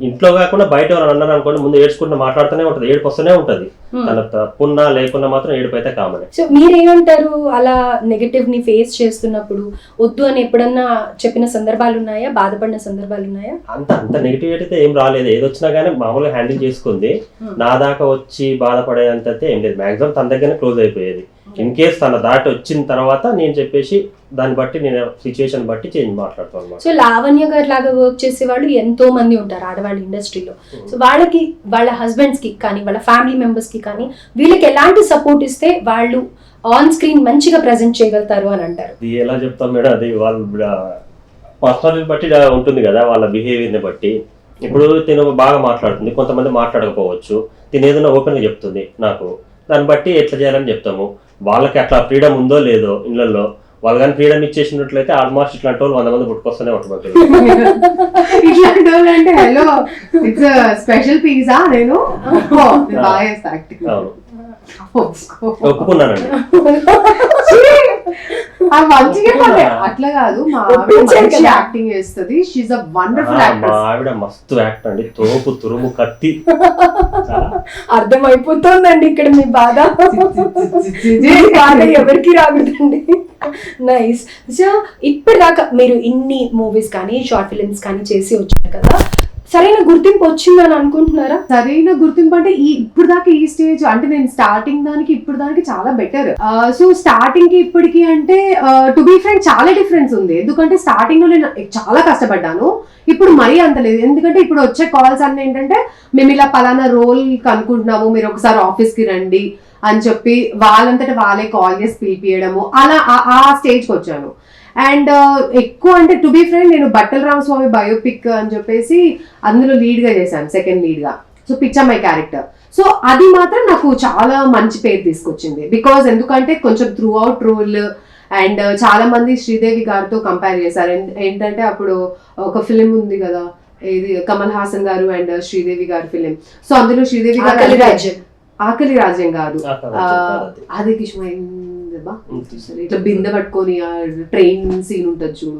ఇంట్లో కాకుండా బయట ఎవరైనా అన్నారు అనుకోండి ముందు ఏడ్చుకుంటూ మాట్లాడుతూనే ఉంటుంది, ఏడుపు వస్తూనే ఉంటుంది. తన తప్పున్నా లేకున్నా మాత్రం ఏడుపు అయితే కామన్. సో మీరేమంటారు, అలా నెగటివ్ ని ఫేస్ చేస్తున్నప్పుడు వద్దు అని ఎప్పుడన్నా చెప్పిన సందర్భాలు ఉన్నాయా, బాధపడిన సందర్భాలు ఉన్నాయా? అంత నెగిటివిటీ అయితే ఏం రాలేదు, ఏదొచ్చినా కానీ మామూలుగా హ్యాండిల్ చేసుకుంది. నా దాకా వచ్చి బాధపడేంత అయితే ఏం లేదు, మాక్సిమం తన దగ్గరనే క్లోజ్ అయిపోయేది. ఇన్ కేస్ తన దాటి వచ్చిన తర్వాత నేను చెప్పేసి దాన్ని బట్టి నేను సిచ్యువేషన్ బట్టి చేంజ్ మాట్లాడుతాను అన్నమాట. సో లావణ్య గారు లాగా వర్క్ చేసే వాళ్ళు ఎంతో మంది ఉంటారు ఆడవాళ్ళ ఇండస్ట్రీలో. సో వాళ్ళకి వాళ్ళ హస్బెండ్స్ కి కానీ వాళ్ళ ఫ్యామిలీ మెంబర్స్ కి కానీ వీళ్ళకి ఎలాంటి సపోర్ట్ ఇస్తే వాళ్ళు ఆన్ స్క్రీన్ మంచిగా ప్రెజెంట్ చేయగలుగుతారు అని అంటారు? అది ఎలా చెప్తాం మేడం, అది వాళ్ళ పర్సనాలిటీ బట్టి ఉంటుంది కదా, వాళ్ళ బిహేవియర్ని బట్టి. ఇప్పుడు తిను బాగా మాట్లాడుతుంది, కొంతమంది మాట్లాడకపోవచ్చు, తిను ఏదైనా ఓపెన్గా చెప్తుంది నాకు, దాన్ని బట్టి ఎట్లా చేయాలని చెప్తాము. వాళ్ళకి అట్లా ఫ్రీడమ్ ఉందో లేదో ఇళ్లలో, వాళ్ళు కానీ ఫ్రీడమ్ ఇచ్చేసినట్లయితే ఆల్మోస్ట్ ఇట్లాంటి వాళ్ళు 100 మంది పుట్టుకొస్తూనే ఉంటుంది. ఇట్లాంటి వాళ్ళు అంటే హలో ఇట్స్ స్పెషల్ పిజ్జా నేను బాగా చేస్తా యాక్టింగ్. అవును ఒప్పుకున్నానండి. అట్లా కాదు, మా ఆవిడ మంచి యాక్టింగ్ చేస్తుంది. She a wonderful actor. మా ఆవిడ మస్తు యాక్టర్ అండి, తోపు తురుము కత్తి. అర్థమైపోతుందండి ఇక్కడ మీ బాధ ఎవరికి రాకూడదండి. నైస్. సో ఇప్పటిదాకా మీరు ఇన్ని మూవీస్ కానీ షార్ట్ ఫిల్మ్స్ కానీ చేసి వచ్చారు కదా, సరైన గుర్తింపు వచ్చిందని అనుకుంటున్నారా? సరైన గుర్తింపు అంటే ఇప్పుడు దాకా ఈ స్టేజ్ అంటే నేను స్టార్టింగ్ దానికి ఇప్పుడు దానికి చాలా బెటర్. సో స్టార్టింగ్ కి ఇప్పటికి అంటే టు బీ ఫ్రాంక్ చాలా డిఫరెన్స్ ఉంది. ఎందుకంటే స్టార్టింగ్ లో నేను చాలా కష్టపడ్డాను, ఇప్పుడు మరీ అంత లేదు. ఎందుకంటే ఇప్పుడు వచ్చే కాల్స్ అన్నీ ఏంటంటే మేము ఇలా పలానా రోల్ కనుక్కుంటున్నాము, మీరు ఒకసారి ఆఫీస్ కి రండి అని చెప్పి వాళ్ళంతటా వాళ్ళే కాల్ చేసి పిలిపియడము, అలా ఆ స్టేజ్కి వచ్చాను. అండ్ ఎక్కువ అంటే టు బీ ఫ్రాంక్ నేను బట్టల రామస్వామి బయోపిక్ అని చెప్పేసి అందులో లీడ్ గా చేశాను, సెకండ్ లీడ్ గా. సో పిచ్చమ్మాయి క్యారెక్టర్. సో అది మాత్రం నాకు చాలా మంచి పేరు తీసుకొచ్చింది. బికాజ్ ఎందుకంటే కొంచెం త్రూ అవుట్ రోల్ అండ్ చాలా మంది శ్రీదేవి గారితో కంపేర్ చేశారు. ఏంటంటే అప్పుడు ఒక ఫిలిం ఉంది కదా, ఇది కమల్ హాసన్ గారు అండ్ శ్రీదేవి గారి ఫిలిం. సో అందులో శ్రీదేవి గారు ఆకలి రాజ్యం కాదు, అది ఇట్లా బిందె పట్టుకొని ట్రైన్ సీన్ ఉంటుంది చూడు,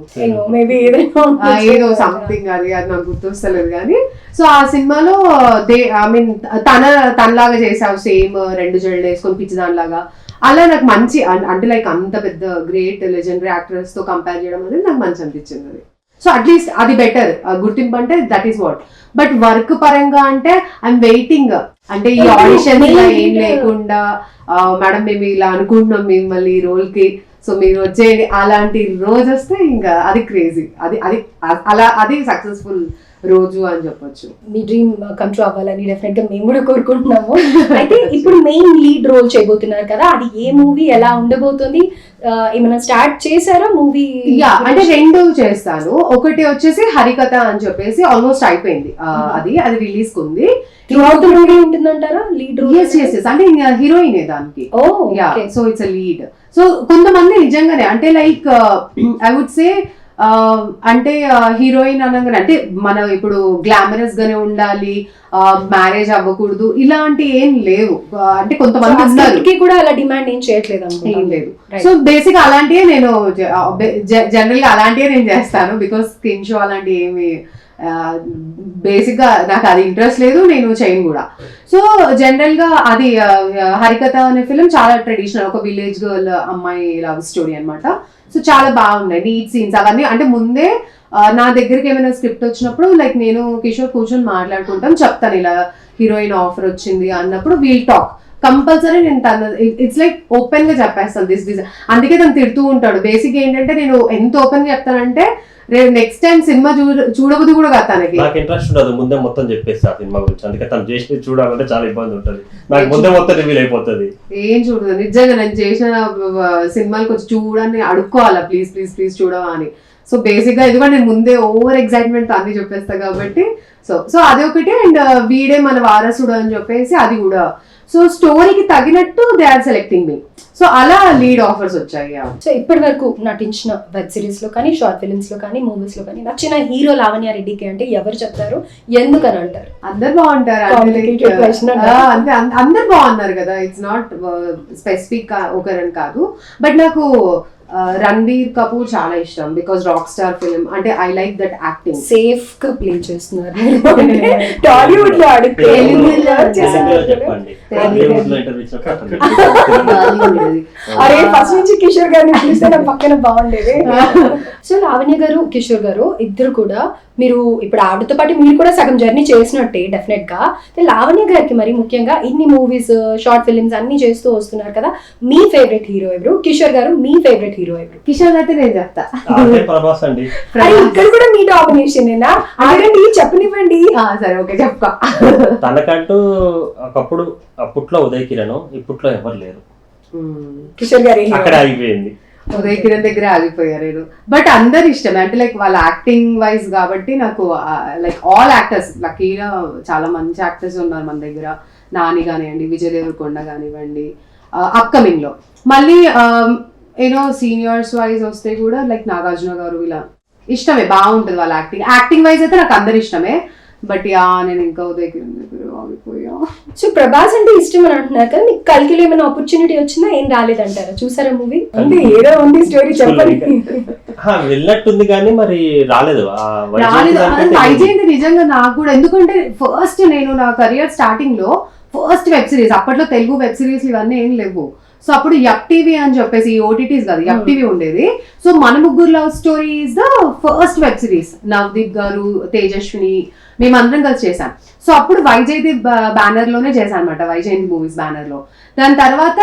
ఏదో సంథింగ్, అది నాకు గుర్తొస్తలేదు కానీ. సో ఆ సినిమాలో ఐ మీన్ తనలాగా చేసావు, సేమ్ 2 జడలు వేసుకొని పిచ్చి దానిలాగా. అలా నాకు మంచి అంటే లైక్ అంత పెద్ద గ్రేట్ లెజెండరీ యాక్టర్స్ తో కంపేర్ చేయడం అనేది నాకు మంచి అనిపించింది అది. సో అట్లీస్ట్ అది బెటర్ గుర్తింపు అంటే that is what. But work పరంగా అంటే ఐఎమ్ వెయిటింగ్. అంటే ఈ ఆడిషన్ ఏం లేకుండా మేడం మేము ఇలా అనుకుంటున్నాం మిమ్మల్ని ఈ రోల్ కి, సో మీరు వచ్చేయండి అలాంటి రోజు వస్తే ఇంకా అది క్రేజీ, అది అది అలా అది సక్సెస్ఫుల్ రోజు అని చెప్పొచ్చు. మీ డ్రీమ్ కమ్ ట్రూ అవ్వాలని డెఫినెట్ గా మేము కూడా కోరుకుంటున్నాము. అయితే ఇప్పుడు మెయిన్ లీడ్ రోల్ చేయబోతున్నారు కదా, అది ఏ మూవీ ఎలా ఉండబోతుంది, ఏమైనా స్టార్ట్ చేశారా మూవీ? అంటే 2 చేస్తాను. ఒకటి వచ్చేసి హరికథ అని చెప్పేసి ఆల్మోస్ట్ అయిపోయింది, అది రిలీజ్ కుంది. ఉంటుందంటారా లీడ్ రోల్? అంటే హీరోయిన్ దానికి. So it's lead. సో కొంతమంది నిజంగానే అంటే లైక్ ఐ వుడ్ సే అంటే హీరోయిన్ అనగానే అంటే మనం ఇప్పుడు గ్లామరస్ గానే ఉండాలి, మ్యారేజ్ అవ్వకూడదు ఇలాంటి ఏం లేవు. అంటే కొంతమంది కూడా అలా డిమాండ్ ఏం చేయట్లేదు, ఏం లేదు. సో బేసిక్ అలాంటివే నేను జనరల్ గా అలాంటివే నేను చేస్తాను. బికాస్ స్కిన్ షో అలాంటివి ఏమి బేసిక్ గా నాకు అది ఇంట్రెస్ట్ లేదు, నేను చేయను కూడా. సో జనరల్ గా అది హరికథ అనే ఫిలిం చాలా ట్రెడిషనల్, ఒక విలేజ్ గర్ల్ అమ్మాయి లవ్ స్టోరీ అన్నమాట. సో చాలా బాగున్నాయి నీట్ సీన్స్ అవన్నీ. అంటే ముందే నా దగ్గరికి ఏమైనా స్క్రిప్ట్ వచ్చినప్పుడు లైక్ నేను కిషోర్ కూర్చొని మాట్లాడుకుంటాం, చెప్తాను ఇలా హీరోయిన్ ఆఫర్ వచ్చింది అన్నప్పుడు వీల్ టాక్ కంపల్సరీ. నేను ఇట్స్ లైక్ ఓపెన్ గా చెప్పేస్తాను దిస్. అందుకే తను తిడుతూ ఉంటాడు. బేసిక్ ఏంటంటే నేను ఎంత ఓపెన్ గా చెప్తానంటే రేపు నెక్స్ట్ టైం సినిమా చూడబుద్ది కూడా కాదు తనకి. నాకు ఇంట్రెస్ట్ ఉండదు, ముందే మొత్తం చెప్పేస్తా సినిమా గురించి. అందుకే తను చేసి చూడాలంటే చాలా ఇబ్బంది ఉంటుంది, నాకు ముందే మొత్తం రివీల్ అయిపోతుంది. ఏం చూడదు నిజంగా, నేను చేసిన సినిమాలు కొంచెం చూడని అడుక్కోవాలా, ప్లీజ్ ప్లీజ్ ప్లీజ్ చూడవా అని. సో బేసిక్ గా ఎందుకంటే నేను ముందే ఓవర్ ఎక్సైట్మెంట్ అన్ని చెప్పేస్తా కాబట్టి. సో అది ఒకటి. అండ్ వీడే మన వారసుడు అని చెప్పేసి అది కూడా. సో స్టోరీకి తగినట్టు they are selecting me. So అలా లీడ్ ఆఫర్స్ వచ్చాయి. సో ఇప్పటి వరకు నటించిన వెబ్ సిరీస్ లో కానీ షార్ట్ ఫిల్మ్స్ లో కానీ మూవీస్ లో కానీ నచ్చిన హీరో లావణ్య రెడ్డికి అంటే ఎవరు చెప్తారు, ఎందుకని అంటారు? అందరు బాగుంటారు, అందరు బాగున్నారు కదా. ఇట్స్ నాట్ స్పెసిఫిక్ ఒకరని కాదు. బట్ నాకు రణబీర్ కపూర్ చాలా ఇష్టం బికాస్ రాక్ స్టార్ ఫిల్మ్ అంటే I like that acting. Safe గా ప్లే చేస్తున్నారు టాలీవుడ్ లో అడిగితే చెప్పండి Hollywood లో interview ఇచ్చినప్పుడు అరే ఫస్ట్ నుంచి కిషోర్ గారిని పిలిస్తే నాకు పక్కన బాగుండేది. సో లావణ్య గారు కిషోర్ గారు ఇద్దరు కూడా మీరు ఇప్పుడు ఆవిడతో పాటు మీరు కూడా సగం జర్నీ చేసినట్టే డెఫినెట్ గా. లావణ్య గారికి మరి ముఖ్యంగా ఇన్ని మూవీస్ షార్ట్ ఫిల్మ్స్ అన్ని చేస్తూ వస్తున్నారు కదా, మీ ఫేవరెట్ హీరో ఎవరు? కిషోర్ గారు మీ ఫేవరెట్ హీరో ఎవరు? కిషోర్ అయితే నేను చెప్తా. అదే ప్రభాస్ అండి. అరే ఇక్కడ కూడా మీ డామినేషన్ ఏనా? ఆగండి చెప్పనివ్వండి. సరే ఓకే చెప్పుకో. తనకంటూ ఒకప్పుడు అప్పట్లో ఉదయ్ కిరణ్, ఇప్పట్లో ఎవరు లేరు. కిషోర్ గారి అక్కడ అయిపోయింది. ఉదయ్ కిరణ్ దగ్గర ఆగిపోయారు. బట్ అందరు ఇష్టమే అంటే లైక్ వాళ్ళ యాక్టింగ్ వైజ్ కాబట్టి నాకు లైక్ ఆల్ యాక్టర్స్ లక్కీగా చాలా మంచి యాక్టర్స్ ఉన్నారు మన దగ్గర. నాని కానివ్వండి, విజయ్ దేవరకొండ కానివ్వండి, అప్కమింగ్ లో మళ్ళీ యూనో సీనియర్స్ వైజ్ వస్తే కూడా లైక్ నాగార్జున గారు ఇలా ఇష్టమే, బాగుంటుంది వాళ్ళ యాక్టింగ్ వైజ్ అయితే నాకు అందరు ఇష్టమే. బట్ నేను ఇంకా ఉదయ్ కిరణ్ దగ్గర ఆగిపోయా. సో ప్రభాస్ అంటే ఇష్టం అని అంటున్నారు కదా, మీకు కలికిలో ఏమైనా ఆపర్చునిటీ వచ్చినా ఏం రాలేదంటారా? చూసారా మూవీ? అంటే ఏదో ఉంది స్టోరీ చెప్పండి. వెళ్ళినట్టుంది కానీ మరి రాలేదు. వైజయంతి నిజంగా నాకు కూడా, ఎందుకంటే ఫస్ట్ నేను నా కెరియర్ స్టార్టింగ్ లో ఫస్ట్ వెబ్ సిరీస్, అప్పట్లో తెలుగు వెబ్ సిరీస్ ఇవన్నీ ఏం లేవు. సో అప్పుడు యప్ టీవీ అని చెప్పేసి ఓటీటీస్ కాదు యప్ టీవీ ఉండేది. సో మన ముగ్గురు love story is the first web series. Navdeep గారు, తేజస్విని, మేమందరం కలిసి చేశాం. సో అప్పుడు వైజయంతి బ్యానర్ లోనే చేశాను అనమాట, వైజయంతి మూవీస్ బ్యానర్ లో. దాని తర్వాత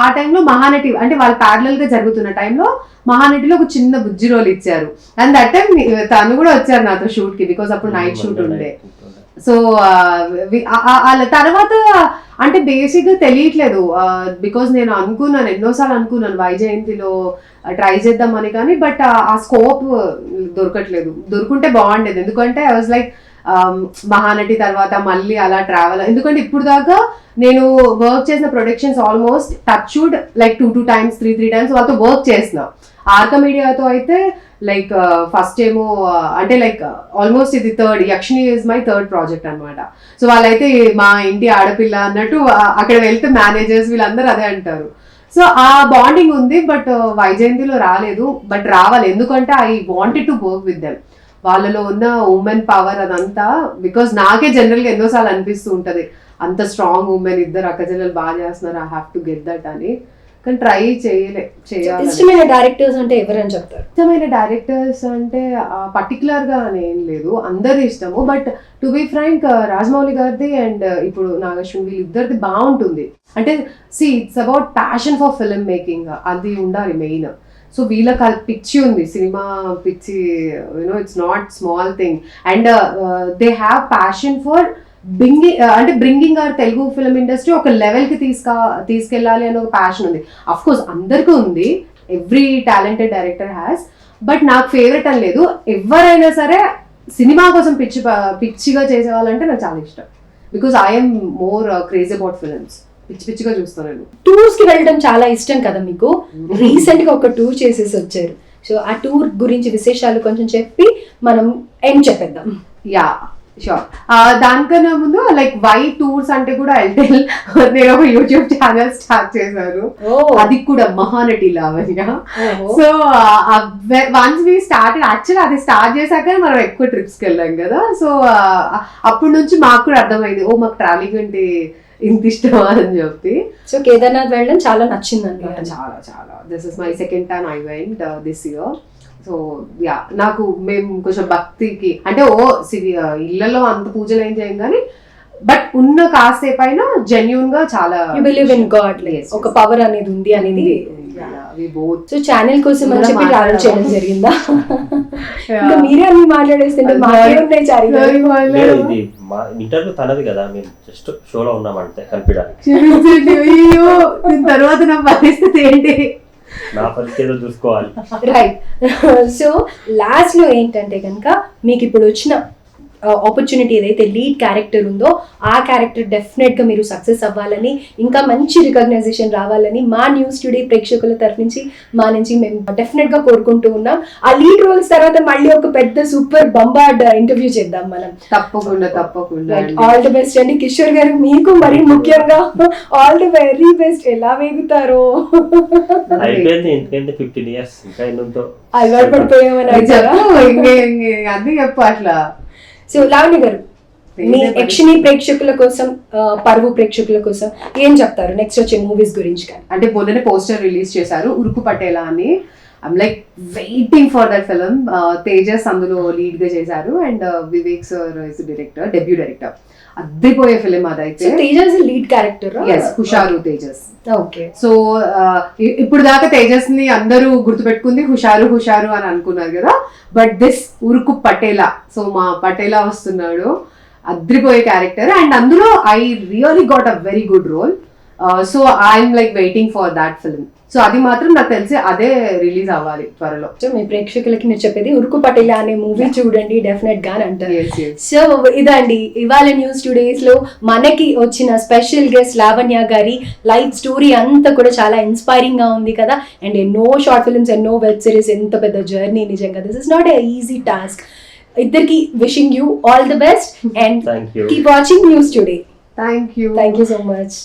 ఆ టైంలో మహానటి అంటే వాళ్ళు ప్యారలల్ గా జరుగుతున్న టైంలో మహానటిలో ఒక చిన్న బుజ్జి రోల్ ఇచ్చారు. అండ్ దట్ టైం తను కూడా వచ్చారు నాతో షూట్ కి, బికాస్ అప్పుడు నైట్ షూట్ ఉండే. సో తర్వాత అంటే బేసిక్ గా తెలియట్లేదు, బికాస్ నేను అనుకున్నాను, ఎన్నోసార్లు అనుకున్నాను వైజయంతిలో ట్రై చేద్దామని, కానీ బట్ ఆ స్కోప్ దొరకట్లేదు. దొరుకుంటే బాగుండేది, ఎందుకంటే ఐ వాజ్ లైక్ మహానటి తర్వాత మళ్ళీ అలా ట్రావెల్. ఎందుకంటే ఇప్పుడు దాకా నేను వర్క్ చేసిన productions almost touch wood like 2 times 3 times వాళ్ళతో వర్క్ చేసిన. ఆర్క మీడియాతో అయితే లైక్ ఫస్ట్ ఏమో అంటే లైక్ ఆల్మోస్ట్ ఇది third, Yakshini is my third project అనమాట. సో వాళ్ళైతే మా ఇంటి ఆడపిల్ల అన్నట్టు అక్కడ వెళ్తే మేనేజర్స్ వీళ్ళందరూ అదే అంటారు. సో ఆ బాండింగ్ ఉంది. బట్ వైజయంతిలో రాలేదు, బట్ రావాలి, ఎందుకంటే I wanted to work with them. వాళ్ళలో ఉన్న ఉమెన్ పవర్ అదంతా, బికాస్ నాకే జనరల్ గా ఎన్నోసార్లు అనిపిస్తూ ఉంటది, అంత స్ట్రాంగ్ ఉమెన్, ఇద్దరు అక్కచెల్లెలు బాగా చేస్తున్నారు, I have to get that అని. కానీ ట్రై చేయాలి. ఇష్టమైన డైరెక్టర్స్ అంటే ఎవరని చెప్తారు? ఇష్టమైన డైరెక్టర్స్ అంటే పర్టికులర్ గా ఏం లేదు, అందరి ఇష్టము. But to be frank Rajamouli గారిది అండ్ ఇప్పుడు నాగశ్విన్ వీళ్ళిద్దరిది బాగుంటుంది. అంటే it's about passion for film making, అది ఉండాలి మెయిన్. సో వీళ్ళకి అది పిచ్చి ఉంది, సినిమా పిచ్చి, you know it's not small thing. And they have passion for bringing our Telugu film industry ఒక లెవెల్ కి తీసుకెళ్ళాలి అని ఒక ప్యాషన్ ఉంది. అఫ్ కోర్స్ అందరికీ ఉంది, every talented director has. But నాకు ఫేవరెట్ అని లేదు, ఎవరైనా సరే సినిమా కోసం పిచ్చిగా చేసేవాళ్ళంటే నాకు చాలా ఇష్టం. Because I'm more crazy about films, పిచ్చిగా చూస్తాను. టూర్స్ కి వెళ్ళడం చాలా ఇష్టం కదా మీకు. రీసెంట్ గా ఒక టూర్ చేసేసి వచ్చారు. సో ఆ టూర్ గురించి విశేషాలు కొంచెం చెప్పి మనం ఏం చెప్పేద్దాం. Yeah sure. దానికన్నా ముందు లైక్ వై టూర్స్ అంటే కూడా ఎల్టెల్ నేను ఒక యూట్యూబ్ ఛానల్ స్టార్ట్ చేశాను, అది కూడా Mahanati Lavanya. So once we start, actually అది స్టార్ట్ చేశాక మనం ఎక్కువ ట్రిప్స్కి వెళ్ళాం కదా. సో అప్పటి నుంచి మాకు కూడా అర్థమైంది, మాకు ట్రావెలింగ్ అంటే ఇంత ఇష్టమా అని చెప్పి. సో కేదార్నాథ్ వెళ్ళడం చాలా నచ్చింది అనమాట. చాలా చాలా. This is my second time I went this year. So yeah, నాకు మేము కొంచెం భక్తికి అంటే ఇళ్లలో అంత పూజలు ఏం చేయం కానీ, బట్ ఉన్న కాసేపు అయినా జెన్యూన్ గా చాలా బిలీవ్ ఇన్ గాడ్, ఒక పవర్ అనేది ఉంది అనేది. సో ఛానల్ కోసం అని చెప్పి ట్రావెల్ చేయడం జరిగిందా? ఇంకా మీరే అన్ని మాట్లాడేస్తుంటే ఇంటర్వ్యూ తనది కదా, మేము జస్ట్ షోలో ఉన్నామంటే కనిపించడానికి. తర్వాత నా పరిస్థితి ఏంటి? నా పరిస్థితి చూసుకోవాలి. రైట్. సో లాస్ట్ లో ఏంటంటే కనుక మీకు ఇప్పుడు వచ్చిన ఆపర్చునిటీ ఏదైతే లీడ్ క్యారెక్టర్ ఉందో ఆ క్యారెక్టర్ డెఫినెట్గా మీరు సక్సెస్ అవ్వాలని, ఇంకా మంచి రికగ్నైజేషన్ రావాలని మా న్యూస్ టుడే ప్రేక్షకుల తరఫు నుంచి మేము డెఫినెట్గా కోరుకుంటూ ఉన్నాం. ఆ లీడ్ రోల్స్ తర్వాత మళ్ళీ ఒక పెద్ద సూపర్ బంబార్డ్ ఇంటర్వ్యూ చేద్దాం మనం. తప్పకుండా ఆల్ ది బెస్ట్ అండి కిషోర్ గారు, మీకు మరి ముఖ్యంగా ఆల్ ది వెరీ బెస్ట్. ఎలా వేగుతారో అయిపోయింది, ఇంతకంటే 15 years ఇంకా ఎన్నుందో అలవాటు పడిపోయామని అన్ని చెప్పు అట్లా. సో లావణ్య గారు, మీ యక్షిణి ప్రేక్షకుల కోసం, పరువు ప్రేక్షకుల కోసం ఏం చెప్తారు నెక్స్ట్ వచ్చే మూవీస్ గురించి? కానీ అంటే మొన్ననే పోస్టర్ రిలీజ్ చేశారు ఉరుకు పటేలా అని. I'm like waiting for that film. Tejas అందులో లీడ్ గా చేశారు and Vivek sir is director, debut director. అద్దరిపోయే ఫిలిం అదైతే. Tejas lead character. Hushaaru Tejas. Okay. So ఇప్పుడు దాకా తేజస్ ని అందరూ గుర్తుపెట్టుకుంది హుషారు అని అనుకున్నారు కదా, but this Uruku Patela. So మా పటేలా వస్తున్నాడు, అద్రిపోయే క్యారెక్టర్. అండ్ అందులో I really got a very good role. So I'm like waiting for that film. So అది మాత్రం నాకు తెలిసి అదే రిలీజ్ అవ్వాలి త్వరలో. సో మీ ప్రేక్షకులకి మీరు చెప్పేది ఉరుకు పటేలా అనే మూవీ చూడండి డెఫినెట్ గా అని అంటారు. సో ఇదండి ఇవాళ న్యూస్ టుడేస్ లో మనకి వచ్చిన స్పెషల్ గెస్ట్ లావణ్య గారి లైఫ్ స్టోరీ అంతా కూడా చాలా ఇన్స్పైరింగ్ గా ఉంది కదా. అండ్ ఎన్నో షార్ట్ ఫిల్మ్స్, ఎన్నో వెబ్ సిరీస్, ఎంత పెద్ద జర్నీ నిజంగా. This is not a easy task. ఇద్దరికి wishing you all the best and keep watching News Today. Thank you so much.